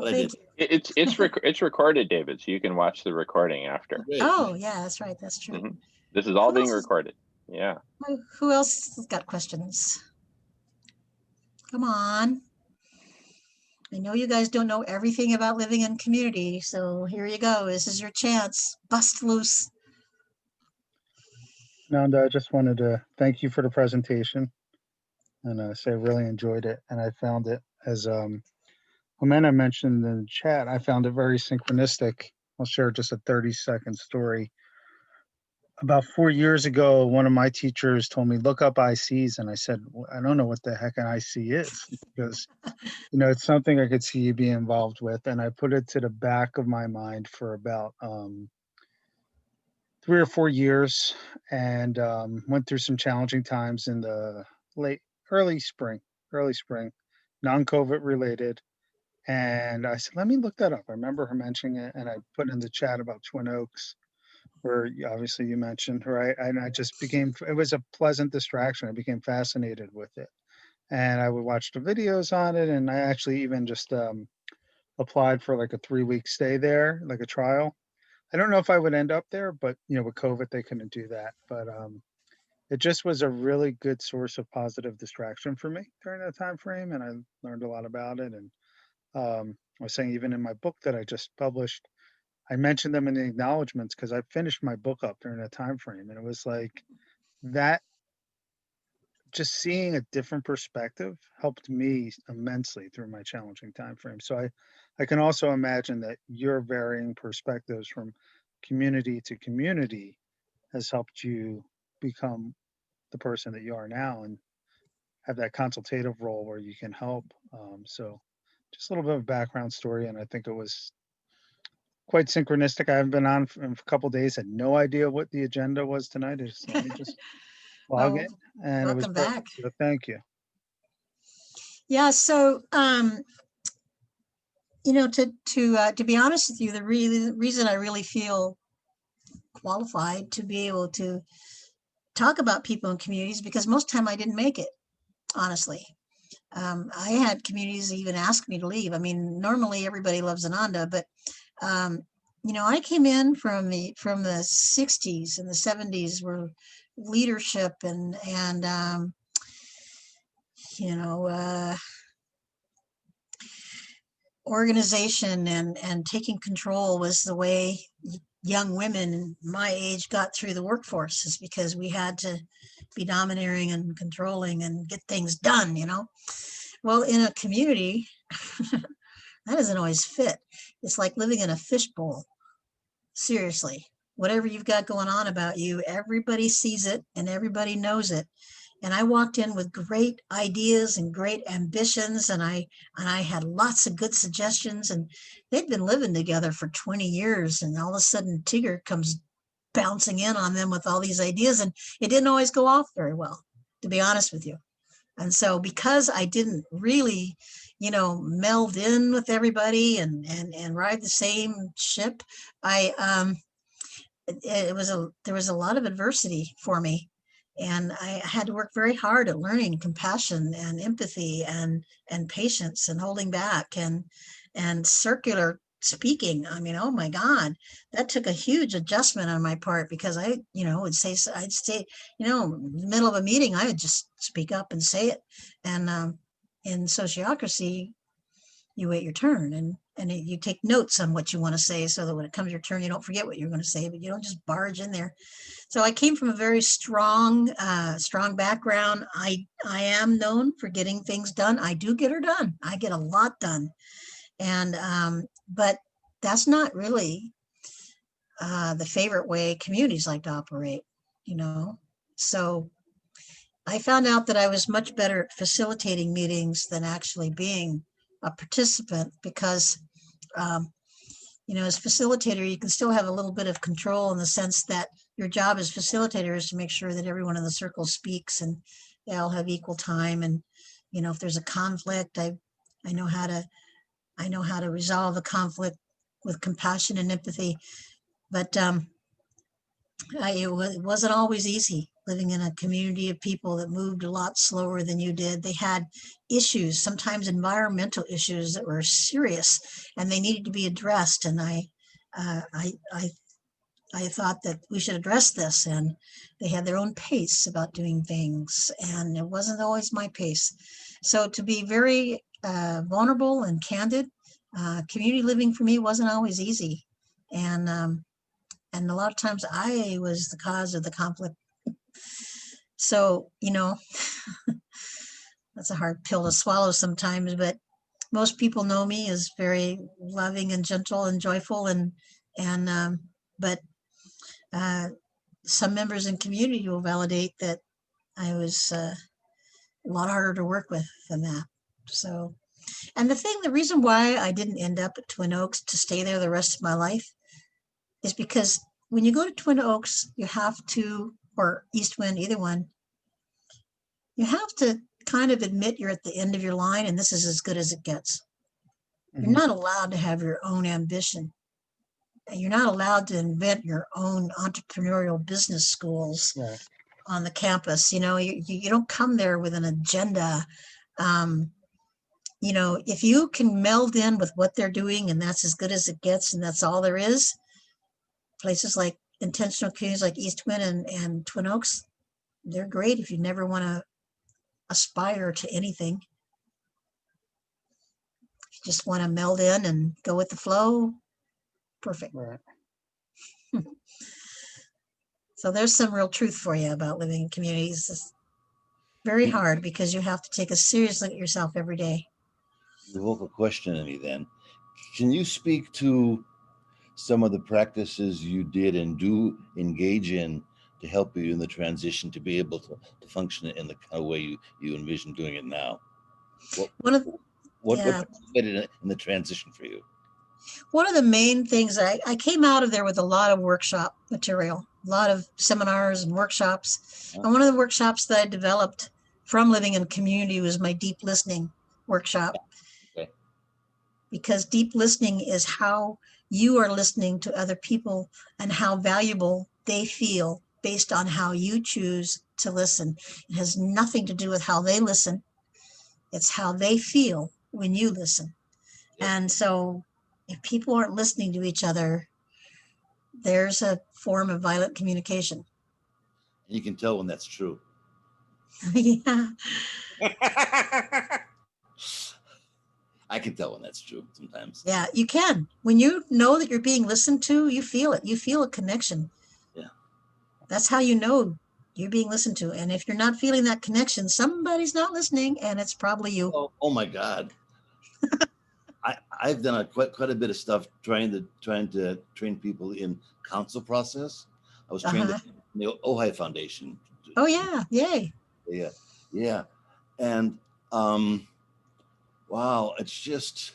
thank you. It's recorded, David, so you can watch the recording after. Oh, yeah, that's right. That's true. This is all being recorded. Yeah. Who else has got questions? Come on. I know you guys don't know everything about living in community, so here you go. This is your chance. Bust loose. Nanda, I just wanted to thank you for the presentation and say I really enjoyed it. And I found it, as Jimena mentioned in the chat, I found it very synchronistic. I'll share just a 30-second story. About 4 years ago, one of my teachers told me, look up ICs. And I said, well, I don't know what the heck an IC is because, it's something I could see you be involved with. And I put it to the back of my mind for about 3 or 4 years and went through some challenging times in the early spring, non-COVID related. And I said, let me look that up. I remember her mentioning it and I put in the chat about Twin Oaks, where obviously you mentioned, right? And I just it was a pleasant distraction. I became fascinated with it. And I would watch the videos on it. And I actually even just applied for like a 3-week stay there, like a trial. I don't know if I would end up there, but with COVID, they couldn't do that. But it just was a really good source of positive distraction for me during that time frame. And I learned a lot about it. And I was saying, even in my book that I just published, I mentioned them in the acknowledgments because I finished my book up during that time frame. And it was like that, just seeing a different perspective helped me immensely through my challenging time frame. So I can also imagine that your varying perspectives from community to community has helped you become the person that you are now and have that consultative role where you can help. So just a little bit of a background story. And I think it was quite synchronistic. I haven't been on for a couple of days, had no idea what the agenda was tonight. Let me just log in, and it was welcome back. So thank you. Yeah, so to be honest with you, the reason I really feel qualified to be able to talk about people in communities, because most time I didn't make it, honestly. I had communities even ask me to leave. I mean, normally everybody loves Ananda, but I came in from the 60s and the 70s where leadership and organization and taking control was the way young women my age got through the workforce, is because we had to be domineering and controlling and get things done, Well, in a community, that doesn't always fit. It's like living in a fishbowl. Seriously, whatever you've got going on about you, everybody sees it and everybody knows it. And I walked in with great ideas and great ambitions, and I had lots of good suggestions, and they'd been living together for 20 years, and all of a sudden Tigger comes bouncing in on them with all these ideas, and it didn't always go off very well, to be honest with you. And so because I didn't really, meld in with everybody and ride the same ship, there was a lot of adversity for me. And I had to work very hard at learning compassion and empathy and patience and holding back and circular speaking. I mean, oh my God, that took a huge adjustment on my part, because I'd say, in the middle of a meeting, I would just speak up and say it. And in sociocracy, you wait your turn, and you take notes on what you want to say, so that when it comes your turn, you don't forget what you're going to say, but you don't just barge in there. So I came from a very strong background. I am known for getting things done. I do get her done. I get a lot done. And but that's not really the favorite way communities like to operate, you know. So I found out that I was much better at facilitating meetings than actually being a participant, because you know, as facilitator, you can still have a little bit of control, in the sense that your job as facilitator is to make sure that everyone in the circle speaks and they all have equal time. And, you know, if there's a conflict, I know how to resolve the conflict with compassion and empathy. But it wasn't always easy living in a community of people that moved a lot slower than you did. They had issues, sometimes environmental issues, that were serious, and they needed to be addressed. And uh, I, I, I thought that we should address this, and they had their own pace about doing things, and it wasn't always my pace. So to be very vulnerable and candid, community living for me wasn't always easy. And a lot of times I was the cause of the conflict. So, you know, that's a hard pill to swallow sometimes, but most people know me as very loving and gentle and joyful, and but some members in community will validate that I was a lot harder to work with than that. So, and the reason why I didn't end up at Twin Oaks to stay there the rest of my life is because when you go to Twin Oaks, you have to, or East Wind, either one, you have to kind of admit you're at the end of your line, and this is as good as it gets. You're not allowed to have your own ambition. You're not allowed to invent your own entrepreneurial business schools Right. on the campus. You know, you don't come there with an agenda. You know, if you can meld in with what they're doing, and that's as good as it gets, and that's all there is, places like intentional communities like East Wind and Twin Oaks, they're great if you never want to aspire to anything. If you just want to meld in and go with the flow, perfect. Right. So there's some real truth for you about living in communities. It's very hard because you have to take a serious look at yourself every day. You evoke a question in me then. Can you speak to some of the practices you did and do engage in to help you in the transition to be able to function in the kind of way you envision doing it now? What made it in the transition for you? One of the main things, I came out of there with a lot of workshop material, a lot of seminars and workshops. And one of the workshops that I developed from living in community was my deep listening workshop. Okay. Because deep listening is how you are listening to other people and how valuable they feel based on how you choose to listen. It has nothing to do with how they listen. It's how they feel when you listen. Yep. And so if people aren't listening to each other, there's a form of violent communication. And you can tell when that's true. Yeah. I can tell when that's true sometimes. Yeah, you can. When you know that you're being listened to, you feel it. You feel a connection. Yeah. That's how you know you're being listened to. And if you're not feeling that connection, somebody's not listening, and it's probably you. Oh my God. I've done quite a bit of stuff trying to train people in counsel process. I was trained in the Ojai Foundation. Oh yeah, yay. Yeah. And wow, it's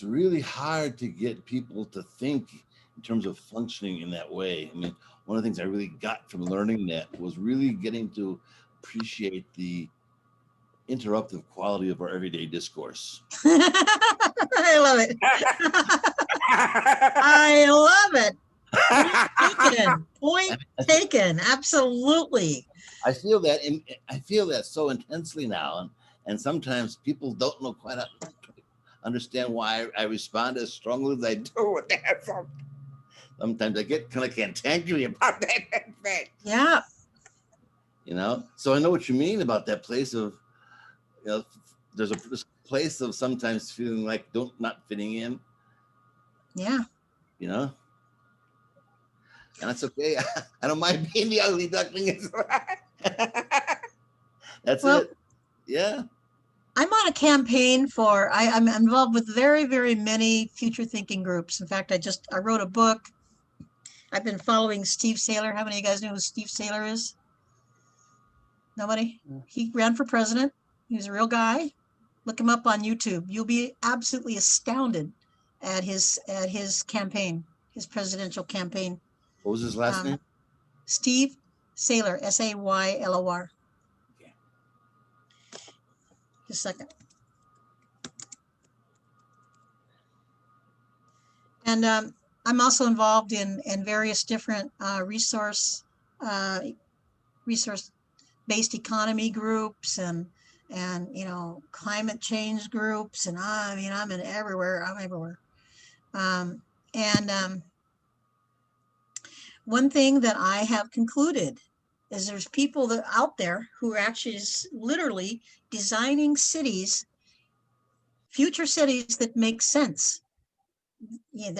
really hard to get people to think in terms of functioning in that way. I mean, one of the things I really got from learning that was really getting to appreciate the interruptive quality of our everyday discourse. I love it. I love it. Point taken. Absolutely. I feel that so intensely now, and sometimes people don't know quite understand why I respond as strongly as I do with that. Sometimes I get kind of cantankerous about that. Yeah. You know, so I know what you mean about that place of, you know, there's a place of sometimes feeling like not fitting in, Yeah. you know, and that's okay. I don't mind being the ugly duckling. That's Well, it. Yeah. I'm on a campaign I'm involved with very, very many future thinking groups. In fact, I wrote a book. I've been following Steve Saylor. How many of you guys know who Steve Saylor is? Nobody? He ran for president. He was a real guy. Look him up on YouTube. You'll be absolutely astounded at his campaign, his presidential campaign. What was his last name? Steve Saylor, Saylor. Okay. Just a second. And I'm also involved in various different resource-based economy groups and climate change groups, and I'm in everywhere. I'm everywhere. One thing that I have concluded is there's people that out there who are actually literally designing cities, future cities that make sense. Yeah,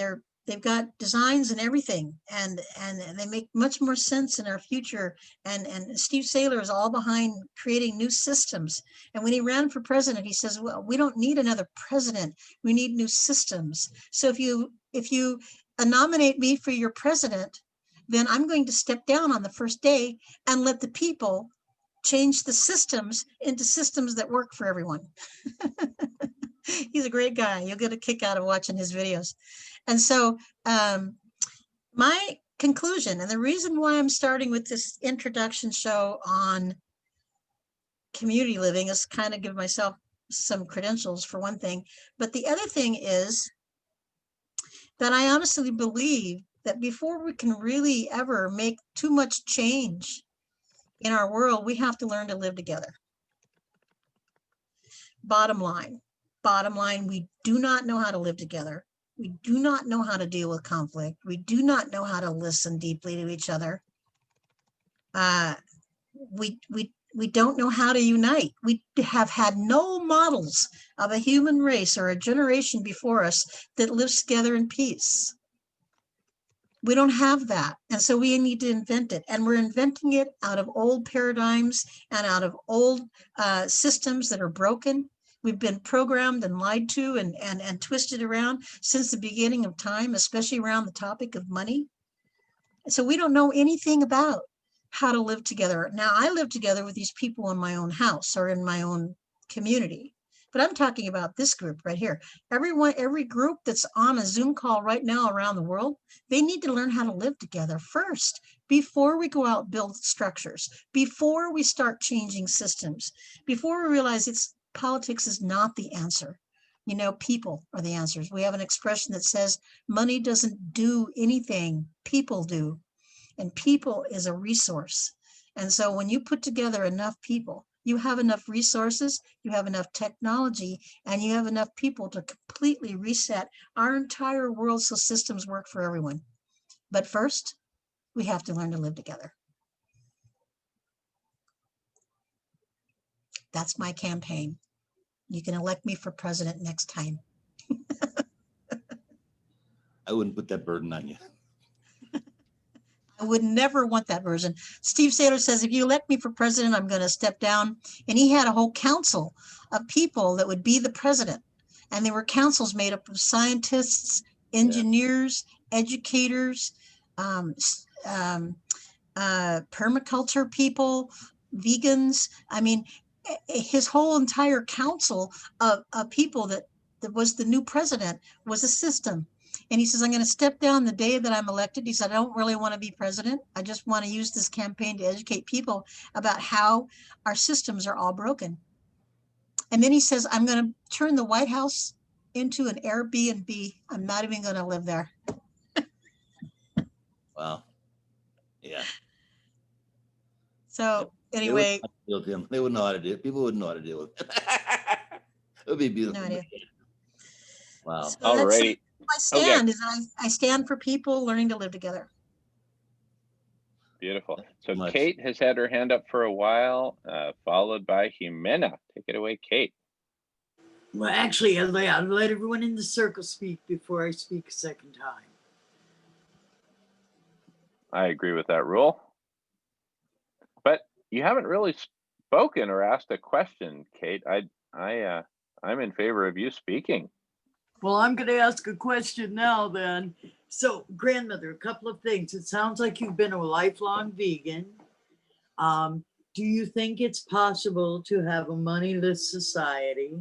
they've got designs and everything, and they make much more sense in our future. And Steve Saylor is all behind creating new systems. And when he ran for president, he says, well, we don't need another president, we need new systems. So if you nominate me for your president, then I'm going to step down on the first day and let the people change the systems into systems that work for everyone. He's a great guy. You'll get a kick out of watching his videos. And so my conclusion, and the reason why I'm starting with this introduction show on community living, is kind of give myself some credentials for one thing. But the other thing is that I honestly believe that before we can really ever make too much change in our world, we have to learn to live together. Bottom line, we do not know how to live together. We do not know how to deal with conflict. We do not know how to listen deeply to each other. We don't know how to unite. We have had no models of a human race or a generation before us that lives together in peace. We don't have that. And so we need to invent it. And we're inventing it out of old paradigms and out of old systems that are broken. We've been programmed and lied to and twisted around since the beginning of time, especially around the topic of money. So we don't know anything about how to live together. Now, I live together with these people in my own house or in my own community. But I'm talking about this group right here. Every group that's on a Zoom call right now around the world, they need to learn how to live together first before we go out and build structures, before we start changing systems, before we realize politics is not the answer. People are the answers. We have an expression that says money doesn't do anything, people do. And people is a resource. And so when you put together enough people, you have enough resources, you have enough technology, and you have enough people to completely reset our entire world so systems work for everyone. But first, we have to learn to live together. That's my campaign. You can elect me for president next time. I wouldn't put that burden on you. I would never want that version. Steve Saylor says, if you elect me for president, I'm going to step down. And he had a whole council of people that would be the president. And there were councils made up of scientists, engineers, educators, permaculture people, vegans. I mean, his whole entire council of people that was the new president was a system. And he says, I'm going to step down the day that I'm elected. He said, I don't really want to be president. I just want to use this campaign to educate people about how our systems are all broken. And then he says, I'm going to turn the White House into an Airbnb. I'm not even going to live there. Wow. Yeah. So anyway. They wouldn't know how to do it. People wouldn't know how to deal with it. It would be beautiful. No idea. Wow. So All right. My stand is I stand for people learning to live together. Beautiful. So Kate has had her hand up for a while, followed by Jimena. Take it away, Kate. Well, actually, I'll let everyone in the circle speak before I speak a second time. I agree with that rule. But you haven't really spoken or asked a question, Kate. I'm in favor of you speaking. Well, I'm going to ask a question now then. So, grandmother, a couple of things. It sounds like you've been a lifelong vegan. Do you think it's possible to have a moneyless society?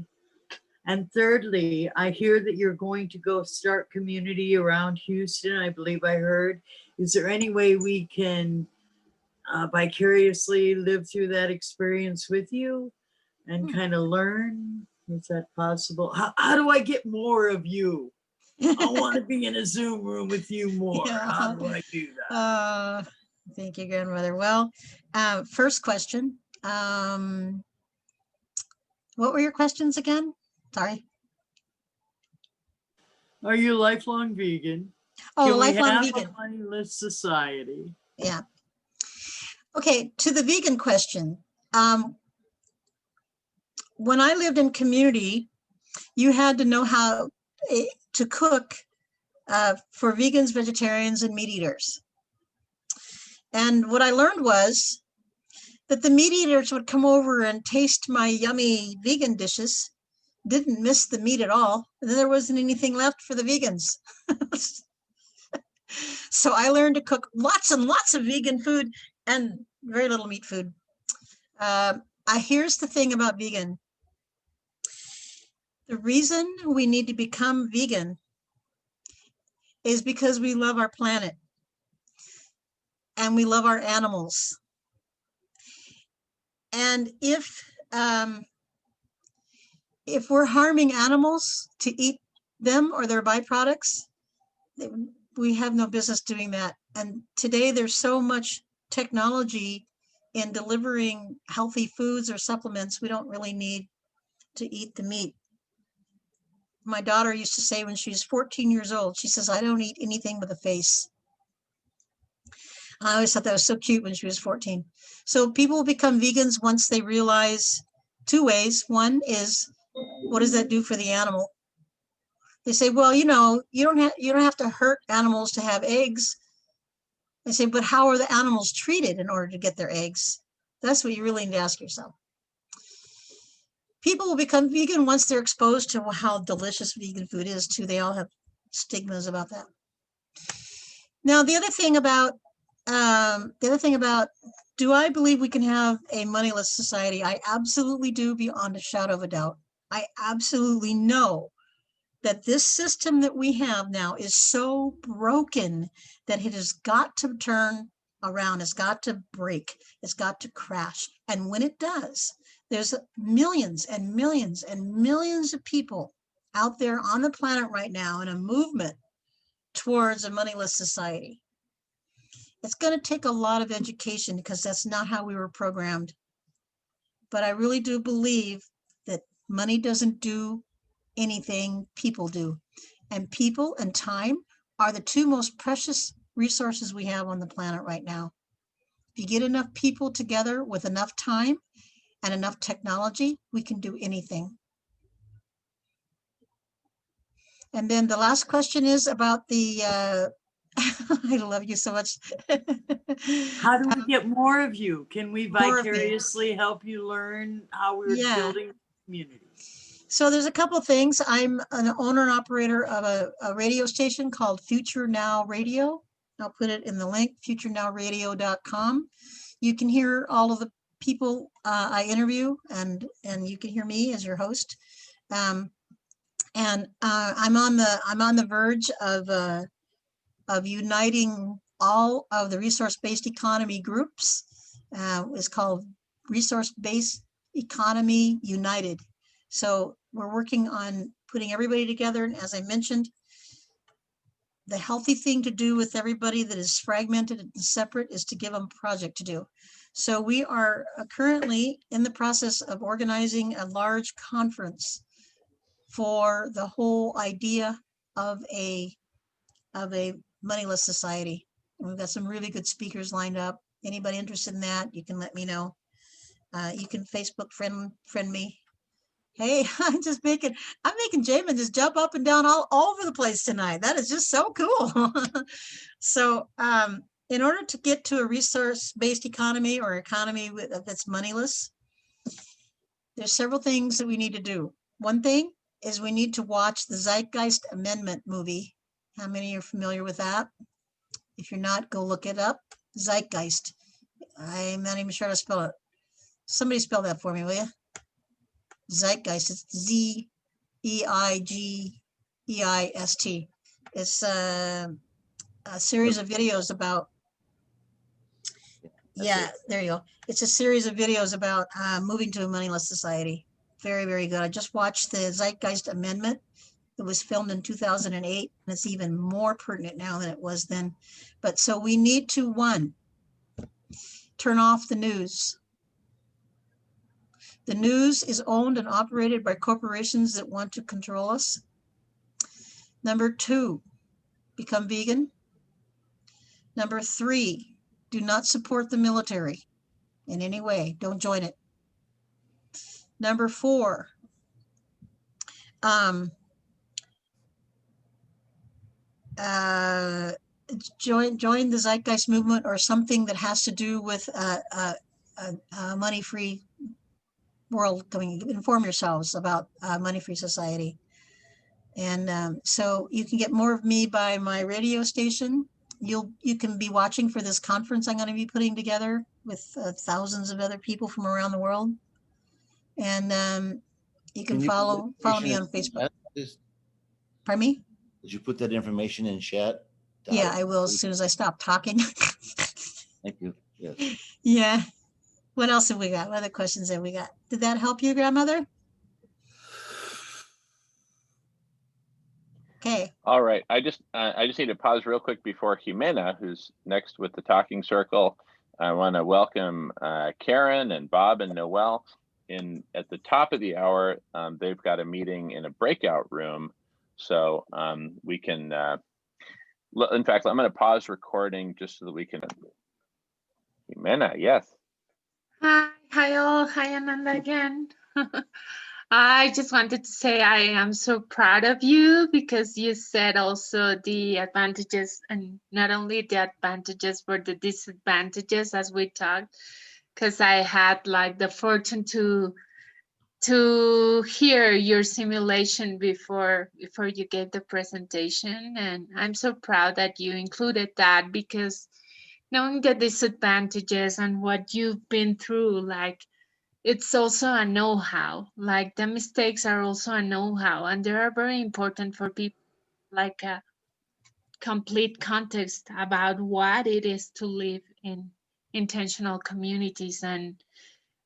And thirdly, I hear that you're going to go start community around Houston, I believe I heard. Is there any way we can vicariously live through that experience with you and kind of learn? Is that possible? How do I get more of you? I want to be in a Zoom room with you more. Yeah. How do I do that? Thank you, grandmother. Well, first question. What were your questions again? Sorry. Are you a lifelong vegan? Oh, Can we lifelong have vegan. a moneyless society? Yeah. Okay, to the vegan question. When I lived in community, you had to know how to cook for vegans, vegetarians, and meat eaters. And what I learned was that the meat eaters would come over and taste my yummy vegan dishes, didn't miss the meat at all, and then there wasn't anything left for the vegans. So I learned to cook lots and lots of vegan food and very little meat food. Here's the thing about vegan. The reason we need to become vegan is because we love our planet and we love our animals. And if we're harming animals to eat them or their byproducts, we have no business doing that. And today there's so much technology in delivering healthy foods or supplements, we don't really need to eat the meat. My daughter used to say when she was 14 years old, she says, I don't eat anything with a face. I always thought that was so cute when she was 14. So people become vegans once they realize two ways. One is, what does that do for the animal? They say, well, you don't have to hurt animals to have eggs. They say, but how are the animals treated in order to get their eggs? That's what you really need to ask yourself. People will become vegan once they're exposed to how delicious vegan food is too. They all have stigmas about that. Now, the other thing about, do I believe we can have a moneyless society? I absolutely do, beyond a shadow of a doubt. I absolutely know that this system that we have now is so broken that it has got to turn around. It's got to break. It's got to crash. And when it does, there's millions and millions and millions of people out there on the planet right now in a movement towards a moneyless society. It's going to take a lot of education because that's not how we were programmed. But I really do believe that money doesn't do anything, people do. And people and time are the two most precious resources we have on the planet right now. If you get enough people together with enough time and enough technology, we can do anything. And then the last question is about the, I love you so much. How do we get more of you? Can we vicariously help you learn how we're building community? So there's a couple of things. I'm an owner and operator of a radio station called Future Now Radio. I'll put it in the link, futurenowradio.com. You can hear all of the people I interview, and you can hear me as your host. I'm on the verge of uniting all of the resource-based economy groups. It's called Resource-Based Economy United. So we're working on putting everybody together. And as I mentioned, the healthy thing to do with everybody that is fragmented and separate is to give them a project to do. So we are currently in the process of organizing a large conference for the whole idea of a moneyless society. And we've got some really good speakers lined up. Anybody interested in that, you can let me know. You can Facebook friend me. Hey, I'm making Jamin just jump up and down all over the place tonight. That is just so cool. So in order to get to a resource-based economy or economy that's moneyless, there's several things that we need to do. One thing is we need to watch the Zeitgeist Amendment movie. How many are familiar with that? If you're not, go look it up. Zeitgeist. I'm not even sure how to spell it. Somebody spell that for me, will you? Zeitgeist. It's Zeiggeist. It's a series of videos about. Yeah, there you go. It's a series of videos about moving to a moneyless society. Very, very good. I just watched the Zeitgeist Amendment. It was filmed in 2008, and it's even more pertinent now than it was then. But so we need to, one, turn off the news. The news is owned and operated by corporations that want to control us. Number two, become vegan. Number three, do not support the military in any way. Don't join it. Number four, join the Zeitgeist movement or something that has to do with a money-free world. Inform yourselves about money-free society. And so you can get more of me by my radio station. You can be watching for this conference I'm going to be putting together with thousands of other people from around the world. And you can follow me on Facebook. Pardon me? Did you put that information in chat? Yeah, I will as soon as I stop talking. Thank you. Yes. Yeah. What else have we got? What other questions have we got? Did that help you, grandmother? Okay. All right. I just need to pause real quick before Jimena, who's next with the talking circle. I want to welcome Karen and Bob and Noel. At the top of the hour, they've got a meeting in a breakout room, so we can. In fact, I'm going to pause recording just so that we can. Jimena, yes. Hi all. Hi Ananda again. I just wanted to say I am so proud of you because you said also the advantages, and not only the advantages but the disadvantages as we talked, because I had like the fortune to hear your simulation before you gave the presentation, and I'm so proud that you included that, because knowing the disadvantages and what you've been through, like, it's also a know-how. Like, the mistakes are also a know-how, and they are very important for people, like a complete context about what it is to live in intentional communities. And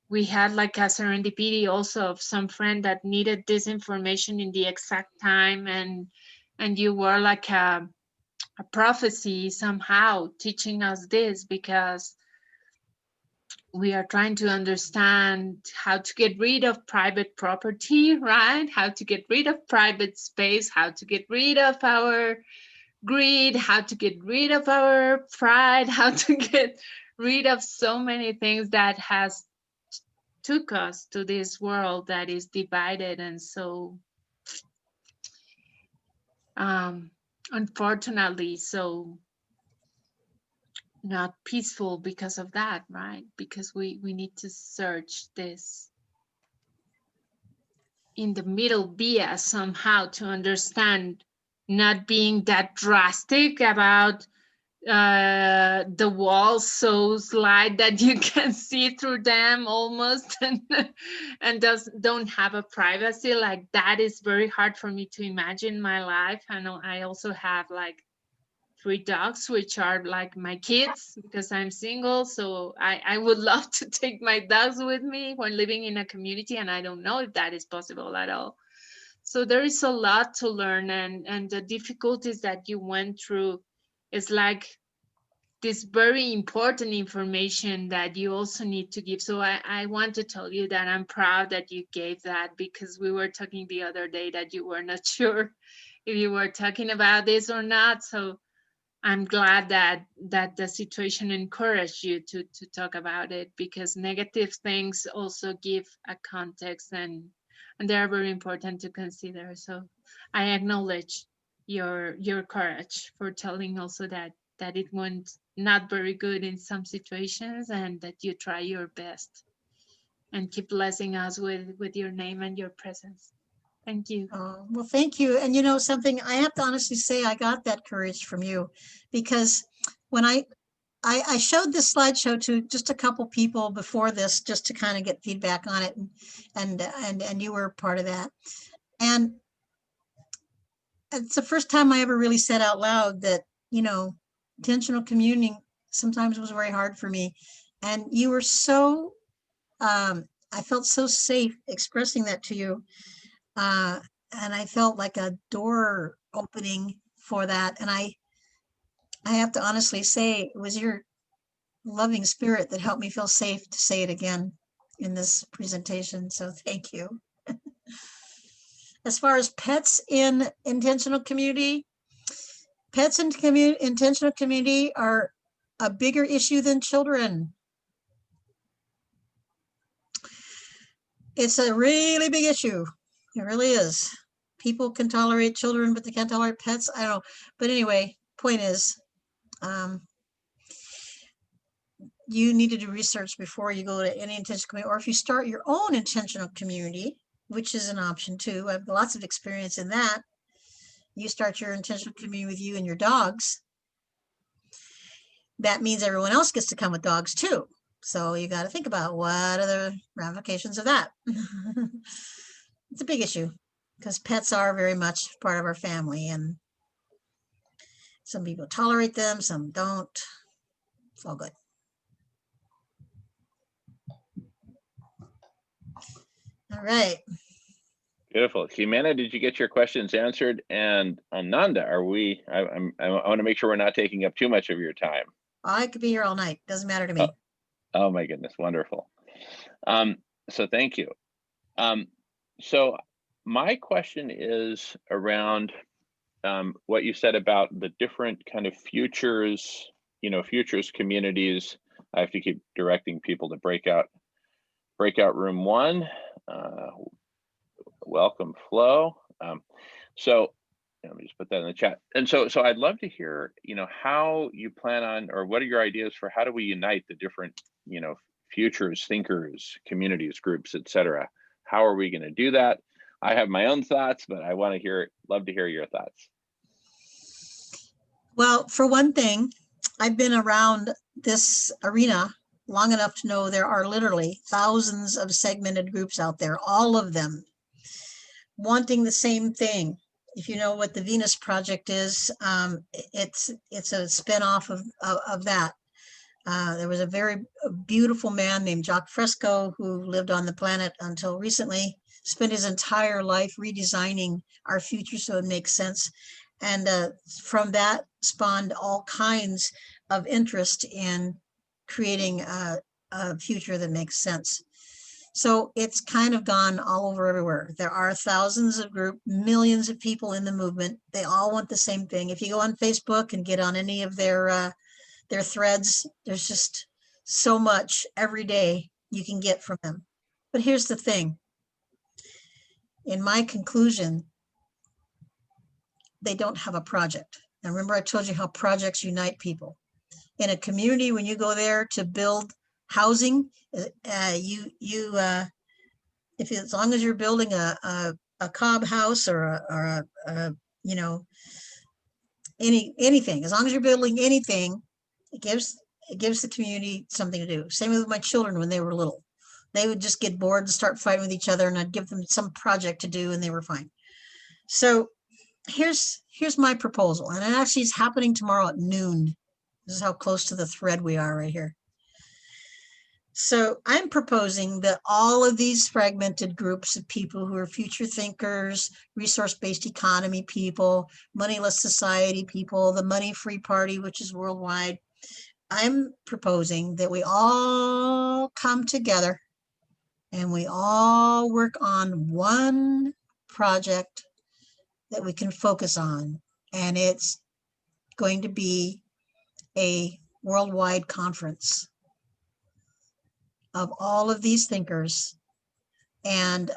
we had like a serendipity also of some friend that needed this information in the exact time, and you were like a prophecy somehow teaching us this, because we are trying to understand how to get rid of private property, right? How to get rid of private space, how to get rid of our greed, how to get rid of our pride, how to get rid of so many things that has took us to this world that is divided and so unfortunately so not peaceful because of that, right? Because we need to search this in the middle via somehow to understand, not being that drastic about the walls so slight that you can see through them almost, and don't have a privacy. Like, that is very hard for me to imagine my life. And I also have like 3 dogs, which are like my kids, because I'm single. So I would love to take my dogs with me when living in a community, and I don't know if that is possible at all. So there is a lot to learn, and the difficulties that you went through is like this very important information that you also need to give. So I want to tell you that I'm proud that you gave that, because we were talking the other day that you were not sure if you were talking about this or not. So I'm glad that the situation encouraged you to talk about it, because negative things also give a context, and and they are very important to consider. So I acknowledge your courage for telling also that it went not very good in some situations, and that you try your best and keep blessing us with your name and your presence. Thank you. Oh, well, thank you. And you know something, I have to honestly say I got that courage from you, because when I showed this slideshow to just a couple people before this, just to kind of get feedback on it, and you were part of that. And it's the first time I ever really said out loud that, you know, intentional communing sometimes was very hard for me. And you were so, I felt so safe expressing that to you. And I felt like a door opening for that. And I have to honestly say it was your loving spirit that helped me feel safe to say it again in this presentation. So thank you. As far as pets in intentional community, pets in intentional community are a bigger issue than children. It's a really big issue. It really is. People can tolerate children, but they can't tolerate pets. I don't know. But anyway, point is, you need to do research before you go to any intentional community, or if you start your own intentional community, which is an option too. I have lots of experience in that. You start your intentional community with you and your dogs. That means everyone else gets to come with dogs too. So you got to think about what are the ramifications of that. It's a big issue because pets are very much part of our family, and some people tolerate them, some don't. It's all good. All right. Beautiful. Jimena, did you get your questions answered? And Ananda, I want to make sure we're not taking up too much of your time. I could be here all night. Doesn't matter to me. Oh my goodness. Wonderful. So thank you. So my question is around what you said about the different kind of futures, futures communities. I have to keep directing people to breakout room 1. Welcome, Flo. So let me just put that in the chat. And so I'd love to hear, how you plan on, or what are your ideas for how do we unite the different, futures, thinkers, communities, groups, etc. How are we going to do that? I have my own thoughts, but I want to love to hear your thoughts. Well, for one thing, I've been around this arena long enough to know there are literally thousands of segmented groups out there, all of them wanting the same thing. If you know what the Venus Project is, it's a spinoff of that. There was a very beautiful man named Jacques Fresco who lived on the planet until recently, spent his entire life redesigning our future so it makes sense. And from that spawned all kinds of interest in creating a future that makes sense. So it's kind of gone all over everywhere. There are thousands of groups, millions of people in the movement. They all want the same thing. If you go on Facebook and get on any of their threads, there's just so much every day you can get from them. But here's the thing. In my conclusion, they don't have a project. Now remember I told you how projects unite people. In a community, when you go there to build housing, if as long as you're building a cob house or anything, as long as you're building anything, it gives the community something to do. Same with my children when they were little. They would just get bored and start fighting with each other, and I'd give them some project to do and they were fine. So here's my proposal, and it actually is happening tomorrow at noon. This is how close to the thread we are right here. So I'm proposing that all of these fragmented groups of people who are future thinkers, resource-based economy people, moneyless society people, the money-free party, which is worldwide, I'm proposing that we all come together and we all work on one project that we can focus on. And it's going to be a worldwide conference of all of these thinkers And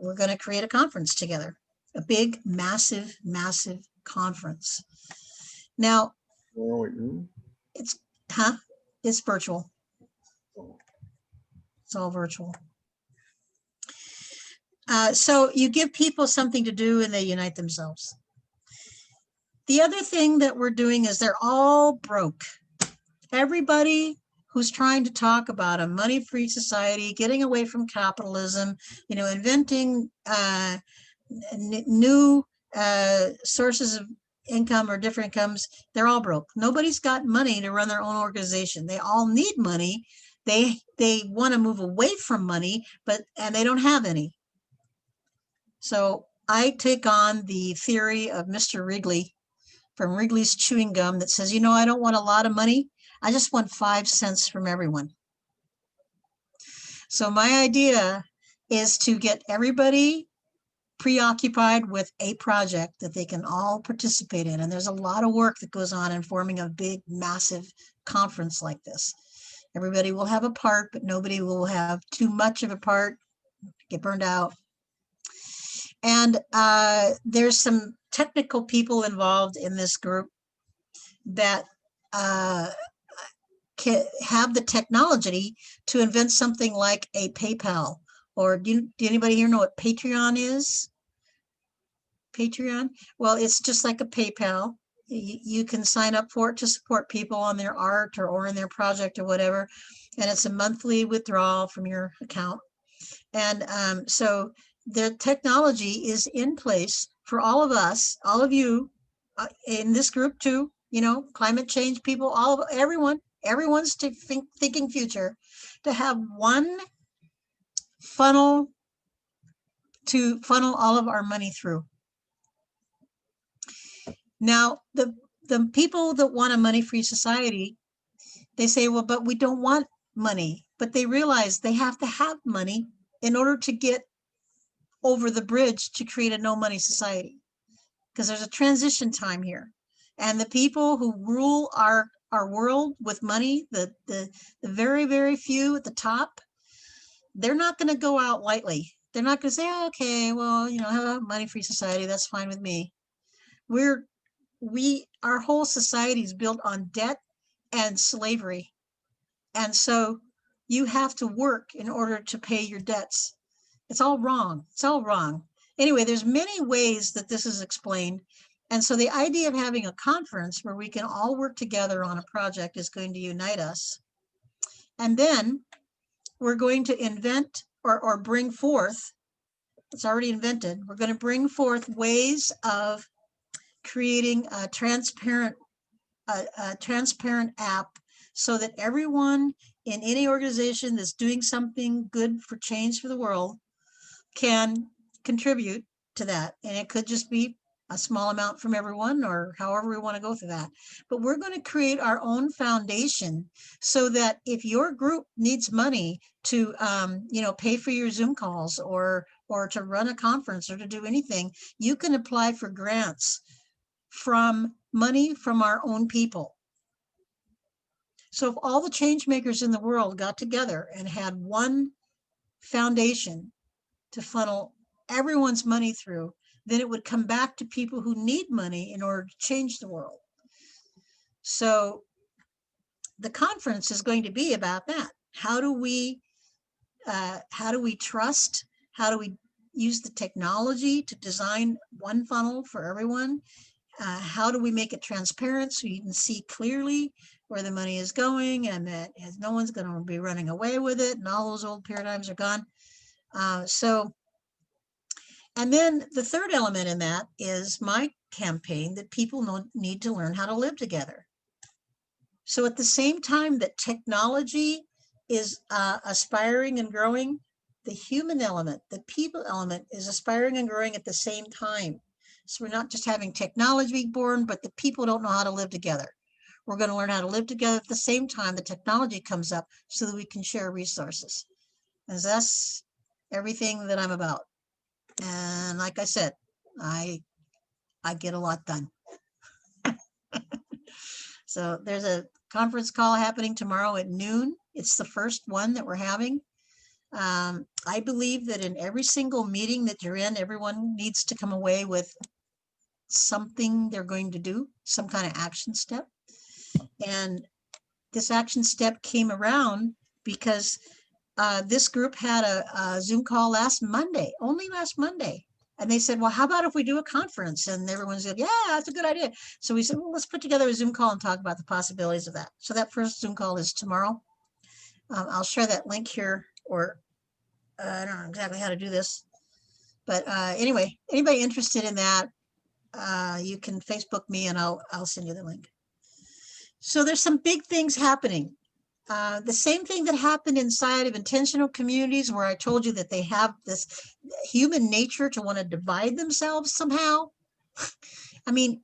we're going to create a conference together, a big, massive, massive conference. Now, it's, it's virtual. It's all virtual. So you give people something to do and they unite themselves. The other thing that we're doing is they're all broke. Everybody who's trying to talk about a money-free society, getting away from capitalism, inventing new sources of income or different incomes, they're all broke. Nobody's got money to run their own organization. They all need money. They want to move away from money, and they don't have any. So I take on the theory of Mr. Wrigley from Wrigley's Chewing Gum that says, I don't want a lot of money. I just want 5 cents from everyone. So my idea is to get everybody preoccupied with a project that they can all participate in. And there's a lot of work that goes on in forming a big, massive conference like this. Everybody will have a part, but nobody will have too much of a part, get burned out. And there's some technical people involved in this group that can have the technology to invent something like a PayPal. Or do anybody here know what Patreon is? Patreon? Well, it's just like a PayPal. You can sign up for it to support people on their art or in their project or whatever. And it's a monthly withdrawal from your account. And so the technology is in place for all of us, all of you in this group too, climate change people, everyone's thinking future, to have one funnel to funnel all of our money through. Now, the people that want a money-free society, they say, well, but we don't want money. But they realize they have to have money in order to get over the bridge to create a no-money society. Because there's a transition time here. And the people who rule our world with money, the very, very few at the top, they're not going to go out lightly. They're not going to say, oh, okay, well, have a money-free society. That's fine with me. Our whole society is built on debt and slavery. And so you have to work in order to pay your debts. It's all wrong. It's all wrong. Anyway, there's many ways that this is explained. And so the idea of having a conference where we can all work together on a project is going to unite us. And then we're going to invent or bring forth, it's already invented, we're going to bring forth ways of creating a transparent app so that everyone in any organization that's doing something good for change for the world can contribute to that. And it could just be a small amount from everyone or however we want to go through that. But we're going to create our own foundation so that if your group needs money to, pay for your Zoom calls or to run a conference or to do anything, you can apply for grants from money from our own people. So if all the change makers in the world got together and had one foundation to funnel everyone's money through, then it would come back to people who need money in order to change the world. So the conference is going to be about that. How do we trust? How do we use the technology to design one funnel for everyone? How do we make it transparent so you can see clearly where the money is going and that no one's going to be running away with it and all those old paradigms are gone? And then the third element in that is my campaign that people need to learn how to live together. So at the same time that technology is aspiring and growing, the human element, the people element is aspiring and growing at the same time. So we're not just having technology born, but the people don't know how to live together. We're going to learn how to live together at the same time the technology comes up so that we can share resources. And that's everything that I'm about. And like I said, I get a lot done. So there's a conference call happening tomorrow at noon. It's the first one that we're having. I believe that in every single meeting that you're in, everyone needs to come away with something they're going to do, some kind of action step. And this action step came around because this group had a Zoom call only last Monday. And they said, well, how about if we do a conference? And everyone said, yeah, that's a good idea. So we said, well, let's put together a Zoom call and talk about the possibilities of that. So that first Zoom call is tomorrow. I'll share that link here, or I don't know exactly how to do this. But anyway, anybody interested in that, you can Facebook me and I'll send you the link. So there's some big things happening. The same thing that happened inside of intentional communities, where I told you that they have this human nature to want to divide themselves somehow. I mean,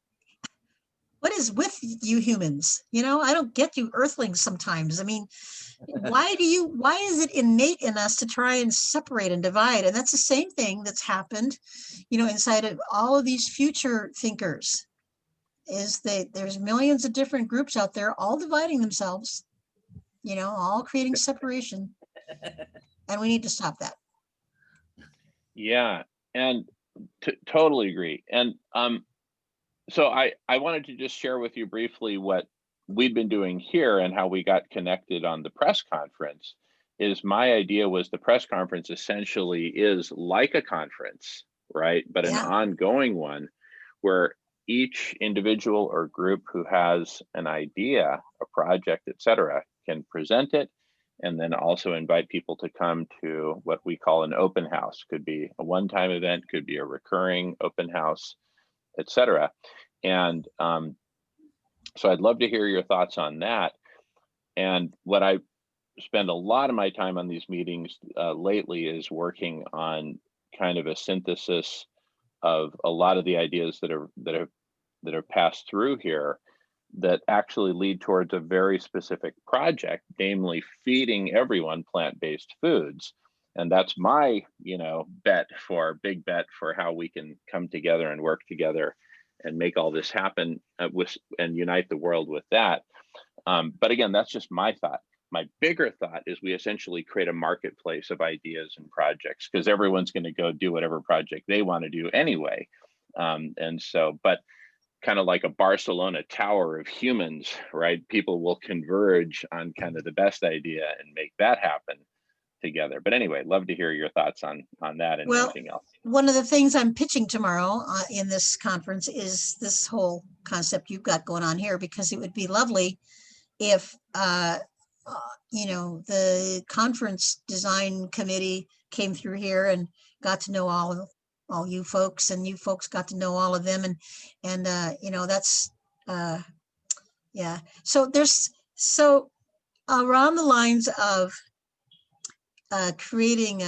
what is with you humans? You know, I don't get you earthlings sometimes. I mean, why is it innate in us to try and separate and divide? And that's the same thing that's happened, you know, inside of all of these future thinkers, is that there's millions of different groups out there, all dividing themselves, you know, all creating separation. And we need to stop that. Yeah, and totally agree. And so I wanted to just share with you briefly what we've been doing here and how we got connected on the press conference. Is my idea was the press conference essentially is like a conference, right? But an Yeah. ongoing one where each individual or group who has an idea, a project, etc., can present it, and then also invite people to come to what we call an open house. Could be a one-time event, could be a recurring open house, etc. And so I'd love to hear your thoughts on that. And what I spend a lot of my time on these meetings lately is working on kind of a synthesis of a lot of the ideas that are passed through here that actually lead towards a very specific project, namely feeding everyone plant-based foods. And that's my, big bet for how we can come together and work together and make all this happen and unite the world with that. But again, that's just my thought. My bigger thought is we essentially create a marketplace of ideas and projects, because everyone's going to go do whatever project they want to do anyway. But kind of like a Barcelona tower of humans, right? People will converge on kind of the best idea and make that happen together. But anyway, love to hear your thoughts on that and anything else. One of the things I'm pitching tomorrow in this conference is this whole concept you've got going on here, because it would be lovely if the conference design committee came through here and got to know all you folks, and you folks got to know all of them, and that's yeah. So around the lines of creating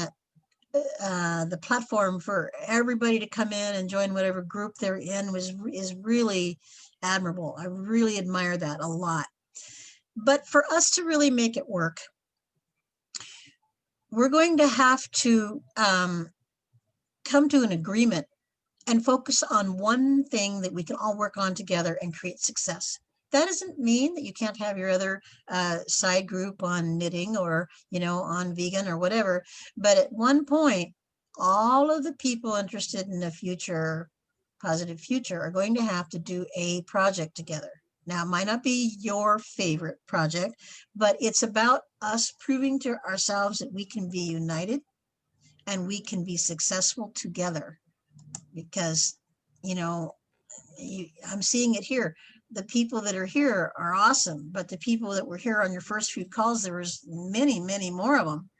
the platform for everybody to come in and join whatever group they're in is really admirable. I really admire that a lot. But for us to really make it work, we're going to have to come to an agreement and focus on one thing that we can all work on together and create success. That doesn't mean that you can't have your other side group on knitting or, on vegan or whatever. But at one point, all of the people interested in a positive future are going to have to do a project together. Now, it might not be your favorite project, but it's about us proving to ourselves that we can be united and we can be successful together. Because, I'm seeing it here. The people that are here are awesome, but the people that were here on your first few calls, there was many, many more of them.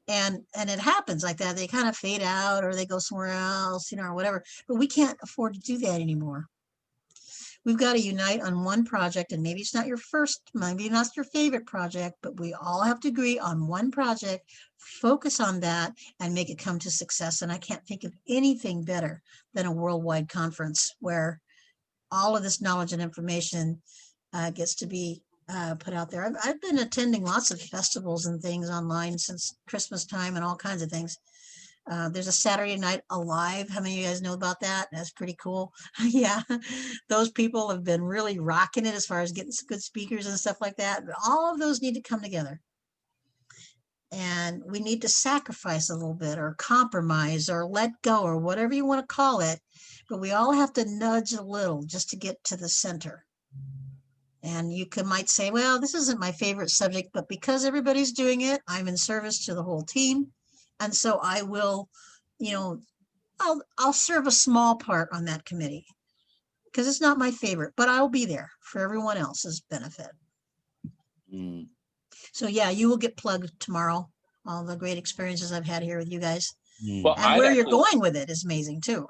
And it happens like that. They kind of fade out or they go somewhere else, or whatever. But we can't afford to do that anymore. We've got to unite on one project, and maybe it's not your maybe not your favorite project, but we all have to agree on one project, focus on that, and make it come to success. And I can't think of anything better than a worldwide conference where all of this knowledge and information gets to be put out there. I've been attending lots of festivals and things online since Christmas time and all kinds of things. There's a Saturday Night Alive. How many of you guys know about that? That's pretty cool. Yeah, those people have been really rocking it as far as getting some good speakers and stuff like that. But all of those need to come together. And we need to sacrifice a little bit or compromise or let go or whatever you want to call it. But we all have to nudge a little just to get to the center. And you might say, well, this isn't my favorite subject, but because everybody's doing it, I'm in service to the whole team. And so I will, I'll serve a small part on that committee because it's not my favorite, but I'll be there for everyone else's benefit. Mm. So yeah, you will get plugged tomorrow. All the great experiences I've had here with you guys. Well, And where you're going with it is amazing too.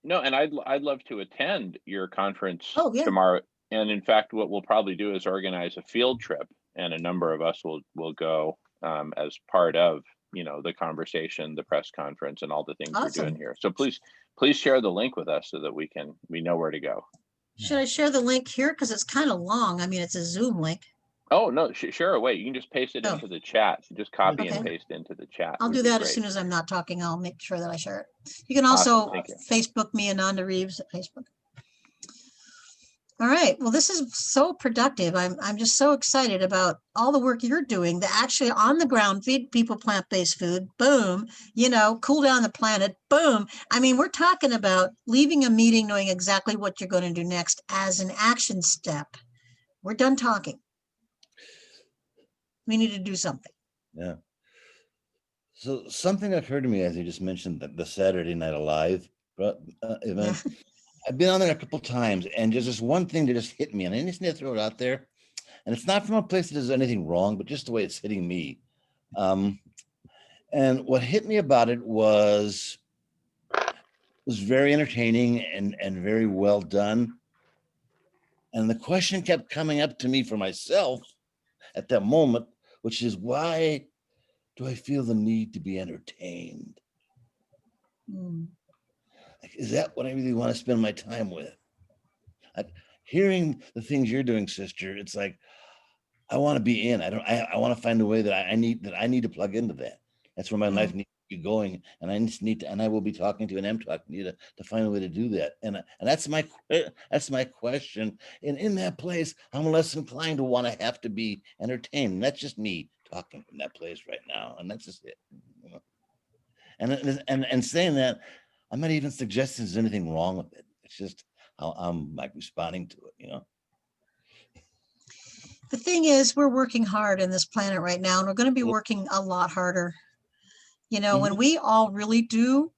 no, and I'd love to attend your conference Oh, yeah. tomorrow. And in fact, what we'll probably do is organize a field trip, and a number of us will go as part of the conversation, the press conference, and all the things we're doing here. So please share the link with us so that we know where to go. Should I share the link here because it's kind of long? I mean, it's a Zoom link. Oh no, share away. You can just paste it into the chat. Just copy and paste into the chat. I'll do that as soon as I'm not talking. I'll make sure that I share it. You can also Facebook me, Ananda Reeves, at Facebook. All right. Well, this is so productive. I'm just so excited about all the work you're doing. The actually on the ground, feed people plant-based food. Boom. Cool down the planet. Boom. I mean, we're talking about leaving a meeting knowing exactly what you're going to do next as an action step. We're done talking. We need to do something. Yeah. So something occurred to me as you just mentioned that the Saturday Night Alive event. Yeah. I've been on there a couple of times, and just this one thing that just hit me, and I just need to throw it out there. And it's not from a place that does anything wrong, but just the way it's hitting me. And what hit me about it was very entertaining and very well done. And the question kept coming up to me for myself at that moment, which is, why do I feel the need to be entertained? Like, is that what I really want to spend my time with? Like, hearing the things you're doing, sister, it's like, I want to be in. I want to find a way that I need to plug into that. That's where my life needs to be going. And I just need to, and I will be talking to, and I'm talking to you to find a way to do that. And that's my question. And in that place, I'm less inclined to want to have to be entertained. And that's just me talking from that place right now. And that's just it. And saying that, I'm not even suggesting there's anything wrong with it. It's just how I'm like responding to it, The thing is, we're working hard in this planet right now, and we're going to be working a lot harder. When we all really do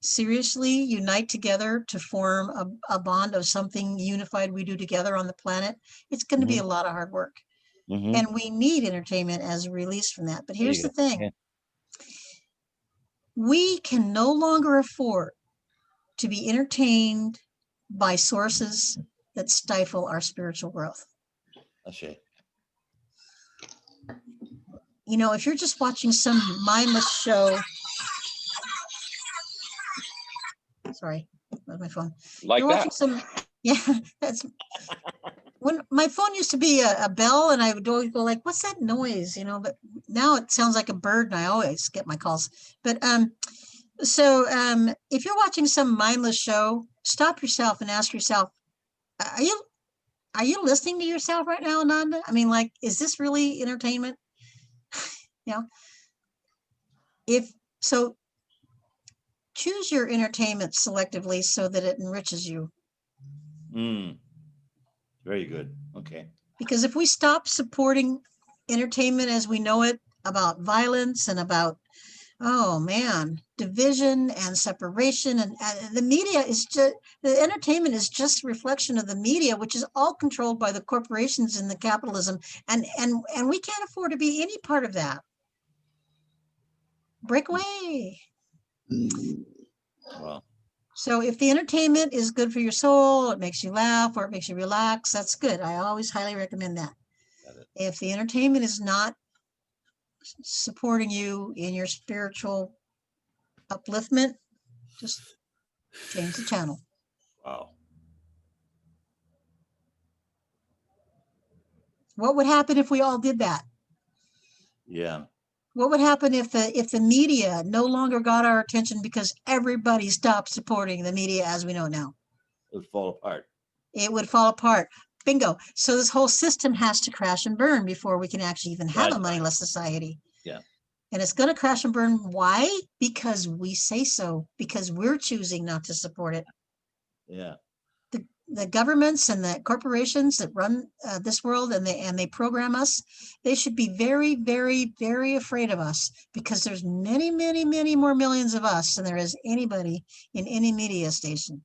seriously unite together to form a bond of something unified we do together on the planet, it's going to be a lot of hard work. And we need entertainment as a release from that. But here's the thing. Yeah. We can no longer afford to be entertained by sources that stifle our spiritual growth. Okay. If you're just watching some mindless show, sorry, that's my phone. Like you're watching that's when my phone used to be a bell, and I would always go like, what's that noise? But now it sounds like a bird, and I always get my calls. But so if you're watching some mindless show, stop yourself and ask yourself, are you listening to yourself right now, Ananda? I mean, like, is this really entertainment? If so, choose your entertainment selectively so that it enriches you. Very good. Okay. Because if we stop supporting entertainment as we know it, about violence and about, oh man, division and separation, and the media is just, the entertainment is just a reflection of the media, which is all controlled by the corporations and the capitalism, and we can't afford to be any part of that. Break away. Wow. So if the entertainment is good for your soul, it makes you laugh or it makes you relax, that's good. I always highly recommend that. If the entertainment is not supporting you in your spiritual upliftment, just change the channel. Wow. What would happen if we all did that? Yeah. What would happen if the media no longer got our attention because everybody stopped supporting the media as we know now? It would fall apart. It would fall apart. Bingo. So this whole system has to crash and burn before we can actually even have a moneyless society. Yeah. And it's going to crash and burn. Why? Because we say so, because we're choosing not to support it. Yeah. The governments and the corporations that run this world, and they program us, they should be very, very, very afraid of us, because there's many, many, many more millions of us than there is anybody in any media station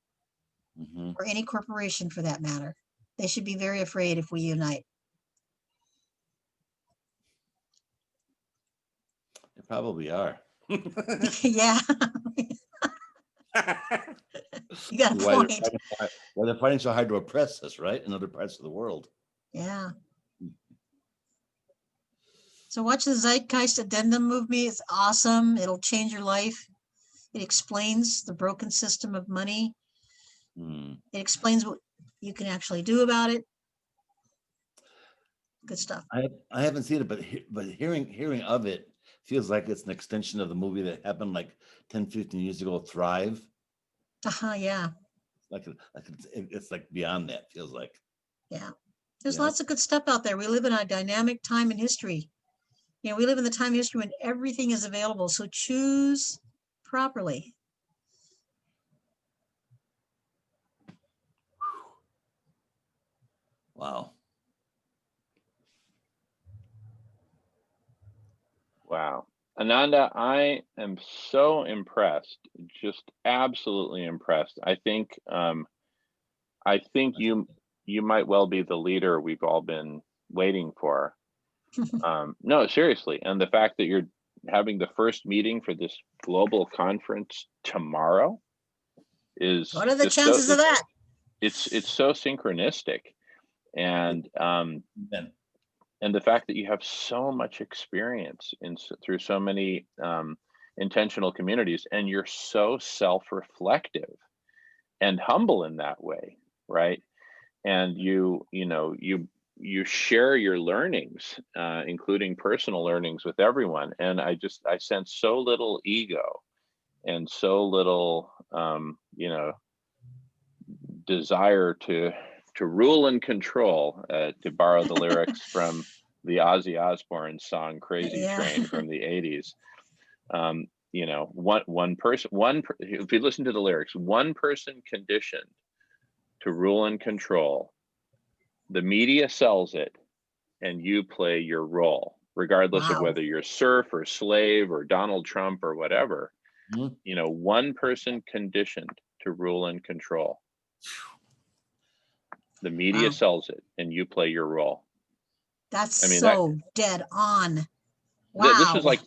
or any corporation for that matter. They should be very afraid if we unite. They probably are. Yeah. You got a Why point. they're fighting so hard to oppress us, right? In other parts of the world. Yeah. So watch the Zeitgeist Addendum movie. It's awesome. It'll change your life. It explains the broken system of money. It explains what you can actually do about it. Good stuff. I haven't seen it, but hearing of it feels like it's an extension of the movie that happened like 10, 15 years ago, Thrive. Yeah. It's like beyond that, feels like. Yeah. There's lots of good stuff out there. We live in a dynamic time in history. You know, we live in the time of history when everything is available. So choose properly. Wow. Wow. Ananda, I am so impressed, just absolutely impressed. I think you might well be the leader we've all been waiting for. No, seriously. And the fact that you're having the first meeting for this global conference tomorrow is What are the just chances of that? It's so synchronistic. And the fact that you have so much experience through so many intentional communities, and you're so self-reflective and humble in that way, right? And you share your learnings, including personal learnings, with everyone. And I sense so little ego and so little desire to rule and control, to borrow the lyrics from the Ozzy Osbourne song Crazy Train from the 80s. One person, if you listen to the lyrics, one person conditioned to rule and control. The media sells it, and you play your role, regardless of whether you're serf or slave or Donald Trump or whatever. One person conditioned to rule and control. The media sells it, and you play your role. That's dead on. Wow.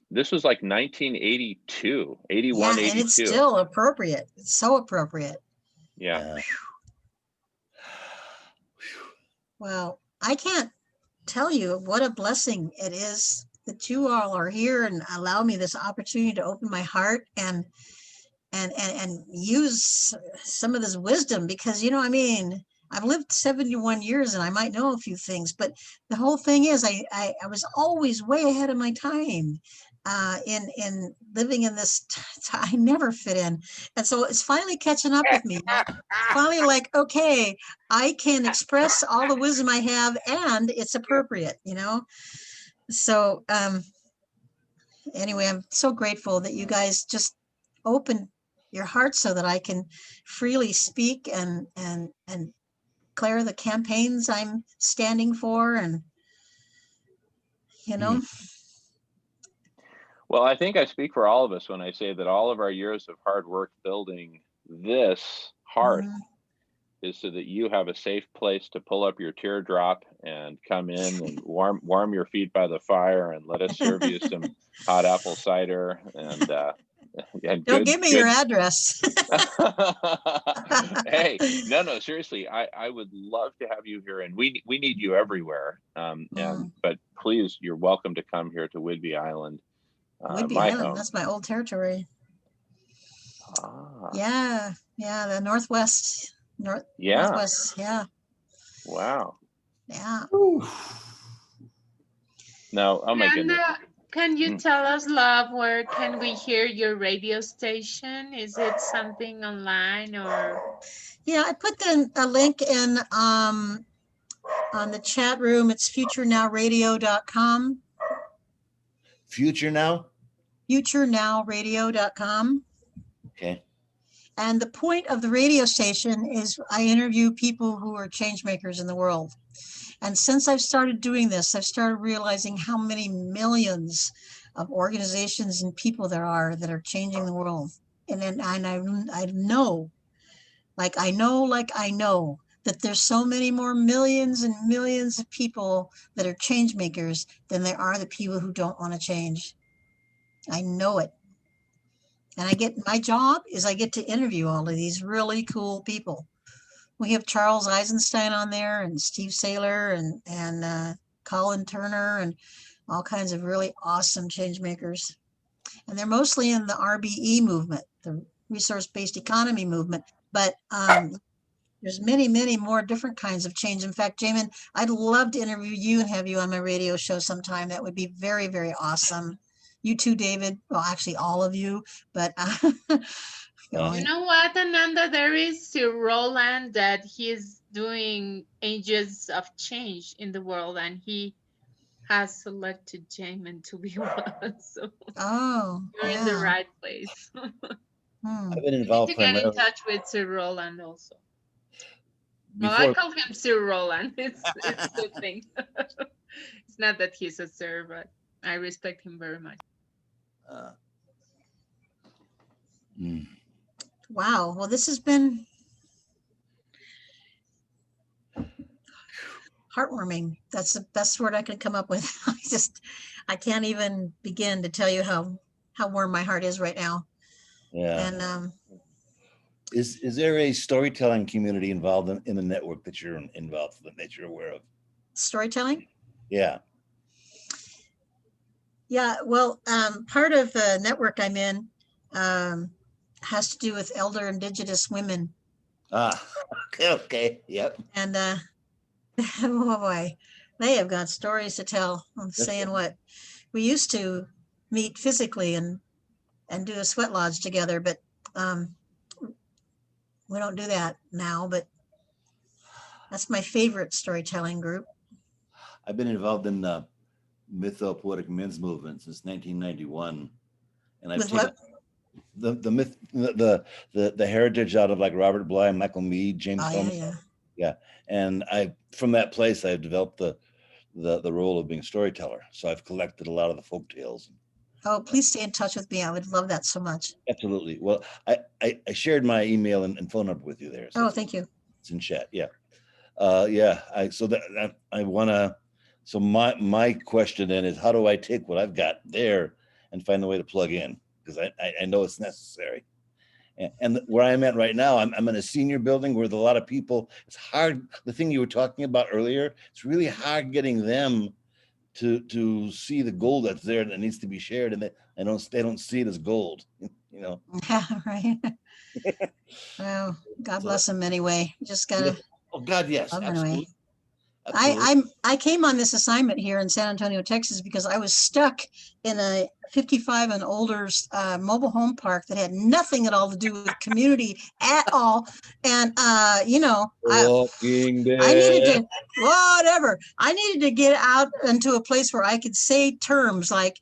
This was like 1982, 81, yeah, 82. And it's still appropriate. It's so appropriate. Yeah. Well, I can't tell you what a blessing it is that you all are here and allow me this opportunity to open my heart and use some of this wisdom, because I've lived 71 years and I might know a few things, but the whole thing is I was always way ahead of my time in living in this I never fit in. And so it's finally catching up with me. Finally, like, okay, I can express all the wisdom I have and it's appropriate, So anyway, I'm so grateful that you guys just open your heart so that I can freely speak and declare the campaigns I'm standing for, and Well, I think I speak for all of us when I say that all of our years of hard work building this hearth is so that you have a safe place to pull up your teardrop and come in and warm your feet by the fire, and let us serve you some hot apple cider and don't give me your address. Hey, no, seriously, I would love to have you here, and we need you everywhere. But please, you're welcome to come here to Whidbey Island. Whidbey Island, home. That's my old territory. Yeah, the Northwest. Northwest, yeah. Wow. Yeah. No, oh my goodness. Can you tell us, love, where can we hear your radio station? Is it something online or? Yeah, I put a link in on the chat room. It's futurenowradio.com. Future Now? futurenowradio.com. Okay. And the point of the radio station is I interview people who are change makers in the world. And since I've started doing this, I've started realizing how many millions of organizations and people there are that are changing the world. And then I know that there's so many more millions and millions of people that are change makers than there are the people who don't want to change. I know it. And my job is I get to interview all of these really cool people. We have Charles Eisenstein on there and Steve Saylor and Colin Turner and all kinds of really awesome change makers. And they're mostly in the RBE movement, the resource-based economy movement. But there's many, many more different kinds of change. In fact, Jamin, I'd love to interview you and have you on my radio show sometime. That would be very, very awesome. You too, David. Well, actually, all of you. But you know what, Ananda? There is Sir Roland that he is doing Agents of Change in the world, and he has selected Jamin to be one. So you're in the right place. I've been You involved need to get in primarily touch with Sir Roland also. before. Well, I call him Sir Roland. It's the thing. It's not that he's a sir, but I respect him very much. Wow. Well, this has been heartwarming. That's the best word I can come up with. I can't even begin to tell you how warm my heart is right now. Yeah. And is there a storytelling community involved in the network that you're involved in, that you're aware of? Storytelling? Yeah. Yeah. Well, part of the network I'm in has to do with elder indigenous women. Okay. Yep. And oh boy, they have got stories to tell. I'm saying what we used to meet physically and do a sweat lodge together, but we don't do that now. But that's my favorite storytelling group. I've been involved in the mythopoetic men's movement since 1991, and I've taken the myth, the heritage out of like Robert Bly, Michael Meade, James Holmes. Yeah. And from that place, I've developed the role of being a storyteller. So I've collected a lot of the folk tales. Oh, please stay in touch with me. I would love that so much. Absolutely. Well, I shared my email and phone number with you there. So thank you. It's in chat. Yeah. So my question then is, how do I take what I've got there and find a way to plug in? Because I know it's necessary. And where I'm at right now, I'm in a senior building where a lot of people, it's hard. The thing you were talking about earlier, it's really hard getting them to see the gold that's there that needs to be shared, and they don't see it as gold, you know. Yeah, right. Well, God bless them anyway. You just gotta. Oh God, yes, absolutely. I came on this assignment here in San Antonio, Texas, because I was stuck in a 55 and older mobile home park that had nothing at all to do with community at all. And I needed to, whatever. I needed to get out into a place where I could say terms like,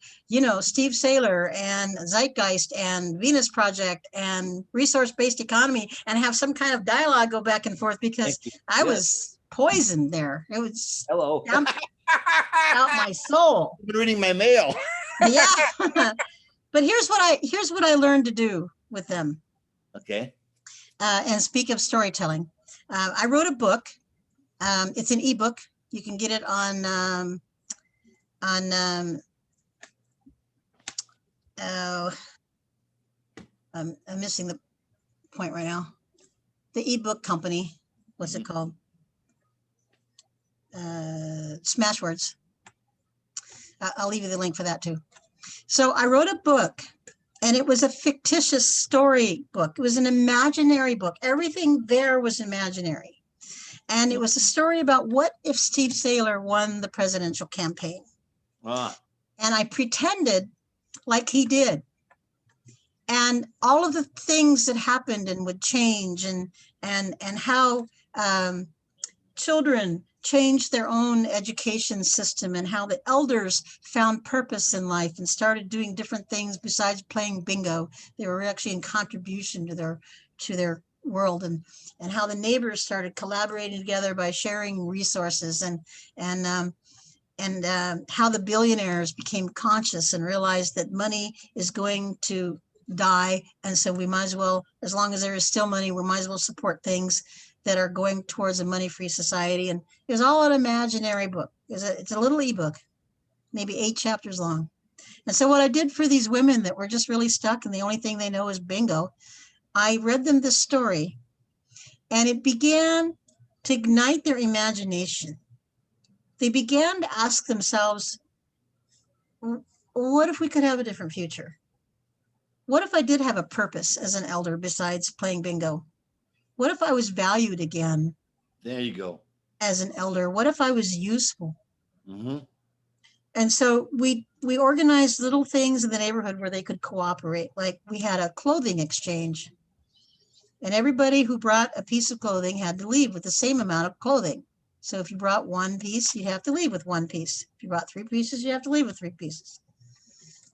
Steve Saylor and Zeitgeist and Venus Project and resource-based economy, and have some kind of dialogue go back and forth, because I was poisoned there. It was out my soul. I've been reading my mail. Yeah. But here's what I learned to do with them. Okay. And speak of storytelling. I wrote a book. It's an ebook. You can get it on I'm missing the point right now. The ebook company. What's it called? Smashwords. I'll leave you the link for that too. So I wrote a book, and it was a fictitious story book. It was an imaginary book. Everything there was imaginary. And it was a story about what if Steve Saylor won the presidential campaign. And I pretended like he did. And all of the things that happened and would change, and how children changed their own education system and how the elders found purpose in life and started doing different things besides playing bingo. They were actually in contribution to their world, and how the neighbors started collaborating together by sharing resources, and how the billionaires became conscious and realized that money is going to die. And so we might as well, as long as there is still money, we might as well support things that are going towards a money-free society. And it was all an imaginary book. It's a little ebook, maybe 8 chapters long. And so what I did for these women that were just really stuck and the only thing they know is bingo, I read them this story, and it began to ignite their imagination. They began to ask themselves, what if we could have a different future? What if I did have a purpose as an elder besides playing bingo? What if I was valued again There you go. as an elder? What if I was useful? Mm-hmm. And so we organized little things in the neighborhood where they could cooperate. Like we had a clothing exchange, and everybody who brought a piece of clothing had to leave with the same amount of clothing. So if you brought 1 piece, you have to leave with 1 piece. If you brought 3 pieces, you have to leave with 3 pieces.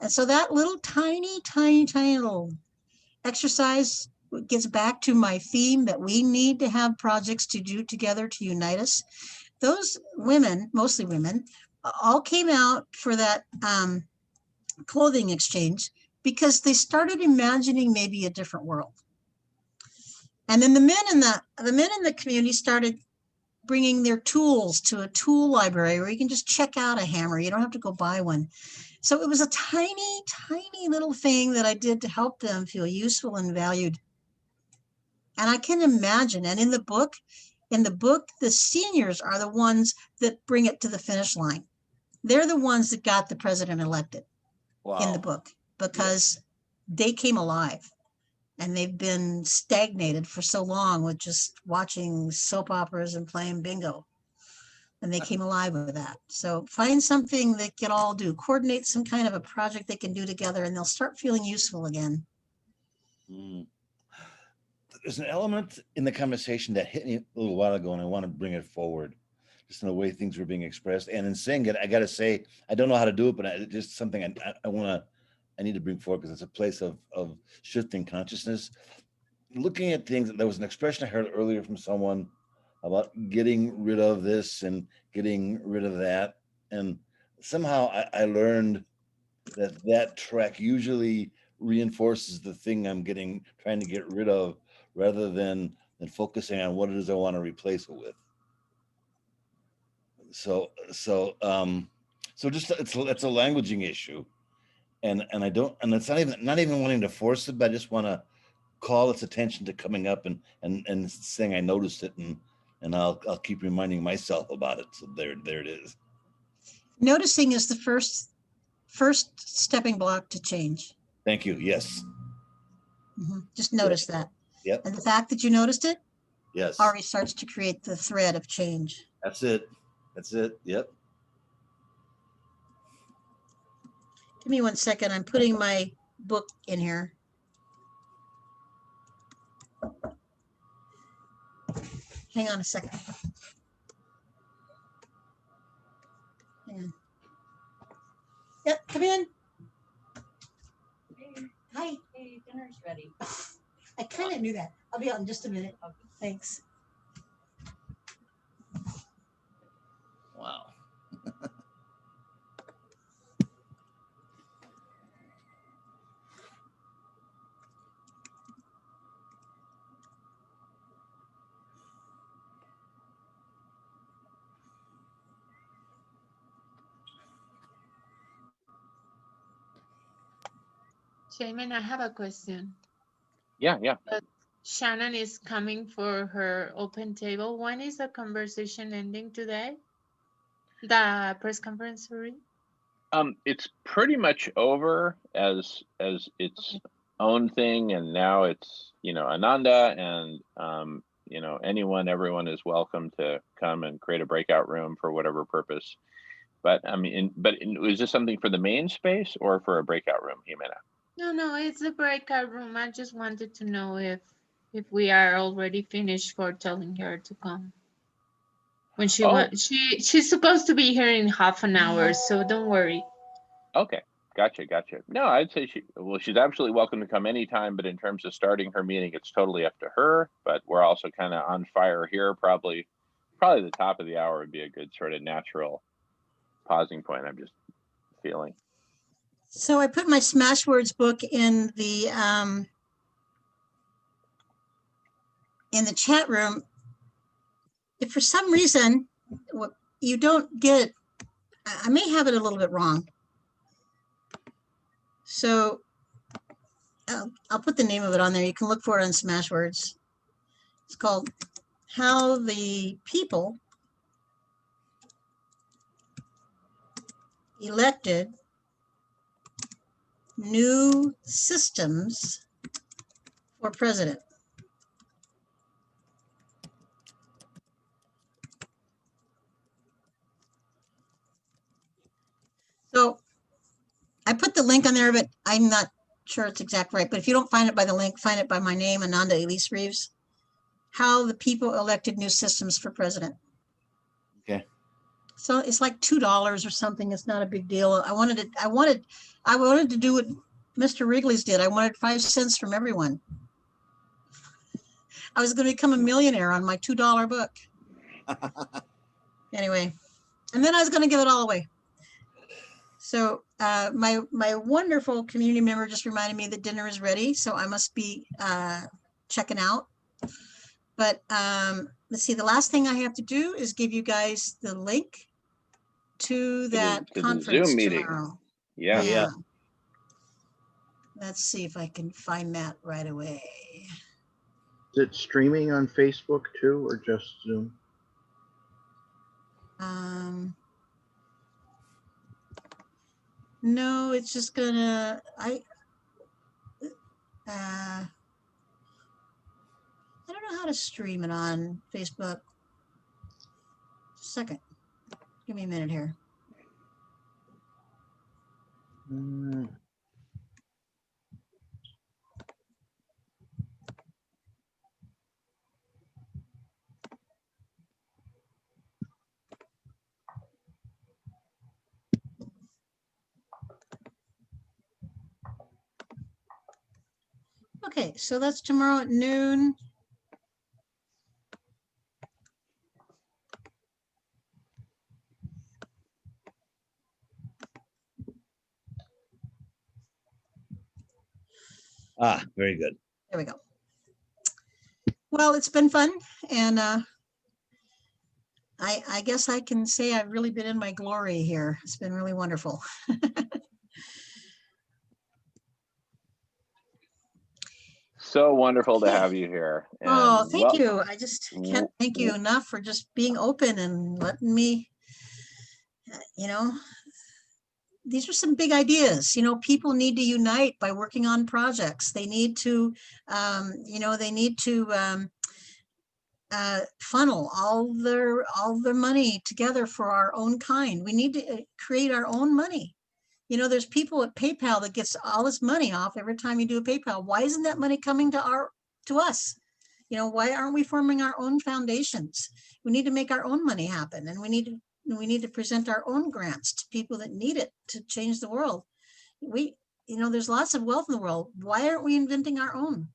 And so that little tiny little exercise gets back to my theme that we need to have projects to do together to unite us. Those women, mostly women, all came out for that clothing exchange because they started imagining maybe a different world. And then the men in the community started bringing their tools to a tool library where you can just check out a hammer. You don't have to go buy one. So it was a tiny little thing that I did to help them feel useful and valued. And I can imagine, and in the book, the seniors are the ones that bring it to the finish line. They're the ones that got the president elected. Wow. In the book, because they came alive. And they've been stagnated for so long with just watching soap operas and playing bingo. And they came alive with that. So find something they can all do. Coordinate some kind of a project they can do together, and they'll start feeling useful again. Mm. There's an element in the conversation that hit me a little while ago, and I want to bring it forward, just in the way things were being expressed. And in saying it, I got to say, I don't know how to do it, but it's just something I need to bring forward because it's a place of shifting consciousness. Looking at things, there was an expression I heard earlier from someone about getting rid of this and getting rid of that. And somehow I learned that track usually reinforces the thing I'm trying to get rid of rather than focusing on what it is I want to replace it with. So just it's a languaging issue. And I don't, and it's not even wanting to force it, but I just want to call its attention to coming up and saying I noticed it, and I'll keep reminding myself about it. So there it is. Noticing is the first stepping block to change. Thank you. Yes. Just notice that. Yep. And the fact that you noticed it, yes, already starts to create the thread of change. That's it. Yep. Give me 1 second. I'm putting my book in here. Hang on a second. Hang on. Yep, come in. Hey. Hi. Hey, dinner's ready. I kind of knew that. I'll be out in just a minute. Okay. Thanks. Wow. Shaman, I have a question. Yeah. Shannon is coming for her open table. When is the conversation ending today? The press conference, sorry? It's pretty much over as its own thing, and now it's Ananda, and everyone is welcome to come and create a breakout room for whatever purpose. But I mean, is this something for the main space or for a breakout room, Jimena? No, it's a breakout room. I just wanted to know if we are already finished for telling her to come. when she Oh, wants. She's supposed to be here in half an hour, so don't worry. okay. Gotcha. No, I'd say she's absolutely welcome to come anytime, but in terms of starting her meeting, it's totally up to her. But we're also kind of on fire here. Probably the top of the hour would be a good sort of natural pausing point. I'm just feeling. So I put my Smashwords book in the chat room. If for some reason you don't get it, I may have it a little bit wrong. So I'll put the name of it on there. You can look for it on Smashwords. It's called How the People Elected New Systems for President. So I put the link on there, but I'm not sure it's exact right. But if you don't find it by the link, find it by my name, Ananda Elise Reeves. How the People Elected New Systems for President. Okay. So it's like $2 or something. It's not a big deal. I wanted to do what Mr. Wrigley's did. I wanted 5 cents from everyone. I was going to become a millionaire on my $2 book. Anyway, and then I was going to give it all away. So my wonderful community member just reminded me that dinner is ready, so I must be checking out. But let's see, the last thing I have to do is give you guys the link to that to the conference Zoom meeting. tomorrow. Yeah. Yeah. Let's see if I can find that right away. Is it streaming on Facebook too, or just Zoom? No, it's just gonna, I don't know how to stream it on Facebook. Just a second. Give me a minute here. Okay, so that's tomorrow at noon. Very good. There we go. Well, it's been fun, and I guess I can say I've really been in my glory here. It's been really wonderful. So wonderful to have you here. Oh, thank you. I just can't thank you enough for just being open and letting me, these are some big ideas. People need to unite by working on projects. They need to, funnel all their money together for our own kind. We need to create our own money. There's people at PayPal that gets all this money off every time you do a PayPal. Why isn't that money coming to us? Why aren't we forming our own foundations? We need to make our own money happen, and we need to present our own grants to people that need it to change the world. There's lots of wealth in the world. Why aren't we inventing our own?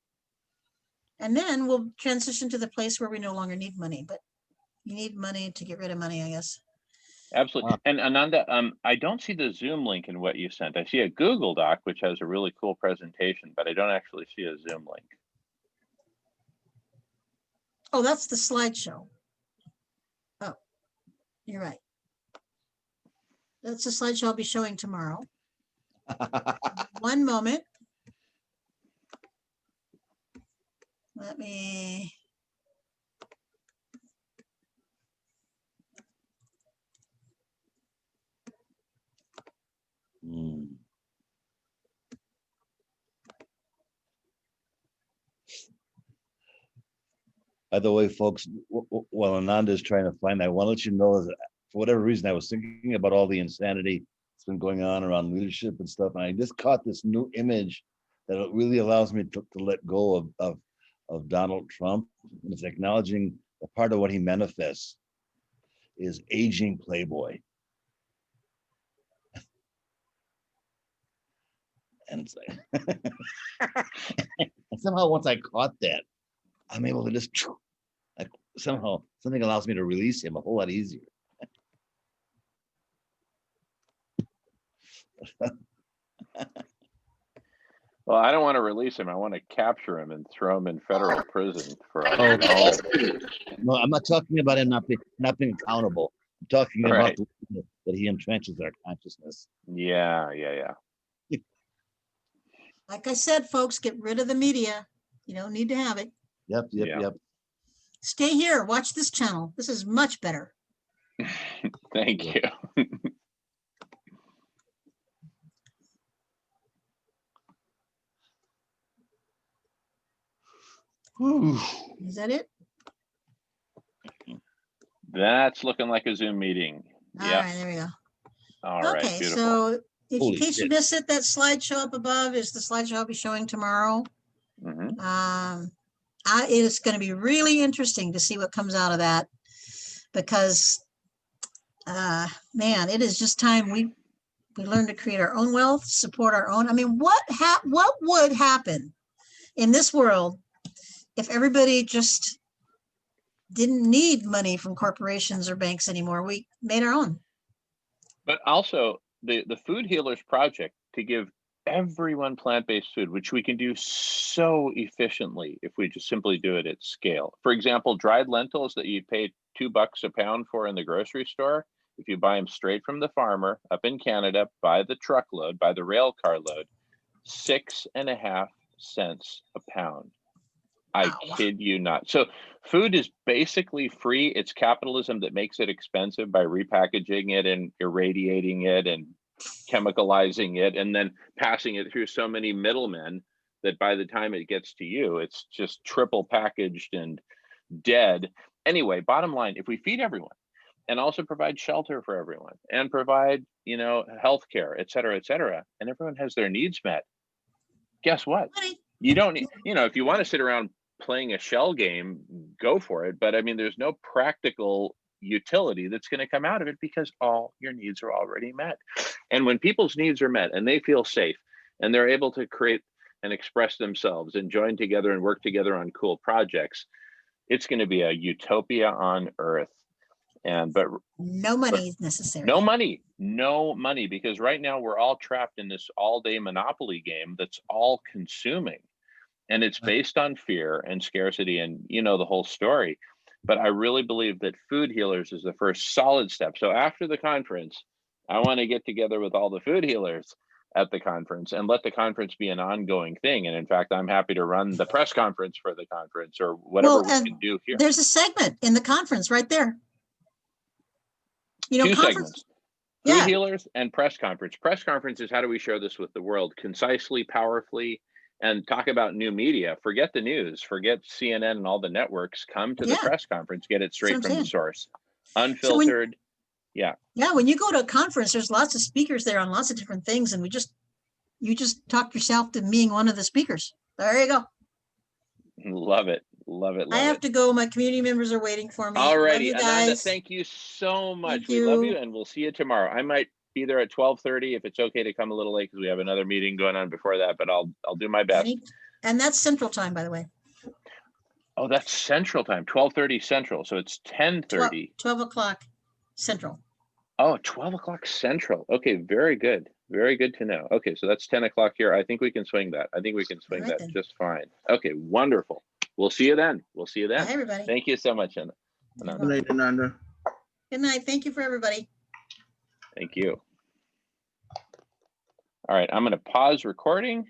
And then we'll transition to the place where we no longer need money, but you need money to get rid of money, I guess. Absolutely. And Ananda, I don't see the Zoom link in what you sent. I see a Google Doc, which has a really cool presentation, but I don't actually see a Zoom link. Oh, that's the slideshow. Oh, you're right. That's the slideshow I'll be showing tomorrow. One moment. Let me. By the way, folks, while Ananda is trying to find, I want to let you know that for whatever reason, I was thinking about all the insanity that's been going on around leadership and stuff, and I just caught this new image that really allows me to let go of Donald Trump, and it's acknowledging a part of what he manifests. is aging Playboy. And it's like, and somehow once I caught that, I'm able to just like, somehow something allows me to release him a whole lot easier. Well, I don't want to release him. I want to capture him and throw him in federal prison for all Oh, you know. no, I'm not talking about him not being accountable. I'm talking about Right. the way that he entrenches our consciousness. Yeah. Like I said, folks, get rid of the media. You don't need to have it. Yep. Yeah. Stay here. Watch this channel. This is much better. Thank you. Whew. Is that it? That's looking like a Zoom meeting. All Yeah. right, there we go. All right. Okay, Beautiful. so in Holy case you shit. missed it, that slideshow up above is the slideshow I'll be showing tomorrow. Mhm. It is going to be really interesting to see what comes out of that, because man, it is just time we learn to create our own wealth, support our own. I mean, what would happen in this world if everybody just didn't need money from corporations or banks anymore? We made our own. But also the Food Healers Project to give everyone plant-based food, which we can do so efficiently if we just simply do it at scale. For example, dried lentils that you pay $2 a pound for in the grocery store, if you buy them straight from the farmer up in Canada, by the truckload, by the rail car load, 6.5 cents a pound. I Wow. kid you not. So food is basically free. It's capitalism that makes it expensive by repackaging it and irradiating it and chemicalizing it and then passing it through so many middlemen that by the time it gets to you, it's just triple packaged and dead. Anyway, bottom line, if we feed everyone and also provide shelter for everyone and provide, healthcare, et cetera, and everyone has their needs met, guess what? You don't need, if you want to sit around playing a shell game, go for it. But I mean, there's no practical utility that's going to come out of it because all your needs are already met. And when people's needs are met and they feel safe and they're able to create and express themselves and join together and work together on cool projects, it's going to be a utopia on earth. But No money is necessary. no money, because right now we're all trapped in this all-day monopoly game that's all consuming. And it's based on fear and scarcity and the whole story. But I really believe that Food Healers is the first solid step. So after the conference, I want to get together with all the food healers at the conference and let the conference be an ongoing thing. And in fact, I'm happy to run the press conference for the conference or whatever we can do here. There's a segment in the conference right there. Two segments. Food Yeah. Healers and press conference. Press conference is how do we share this with the world concisely, powerfully, and talk about new media. Forget the news, forget CNN and all the networks. Come to the press conference, get it straight from the source, unfiltered. Yeah, when you go to a conference, there's lots of speakers there on lots of different things, and you just talk yourself to being one of the speakers. There you go. Love it. I have to go. My community members are waiting for me. All righty, Love you Ananda, guys. thank you so much. Thank We love you, you. and we'll see you tomorrow. I might be there at 12:30 if it's okay to come a little late because we have another meeting going on before that, but I'll do my best. And that's Central Time, by the way. Oh, that's Central Time, 12:30 Central. So it's 10:30. 12 o'clock Central. Oh, 12 o'clock Central. Okay, very good. Very good to know. Okay, so that's 10 o'clock here. I think we can swing that. Just fine. Okay, wonderful. We'll see you then. Bye, everybody. Thank you so much, Ananda. Good night, Ananda. Good night. Thank you for everybody. Thank you. All right, I'm going to pause recording.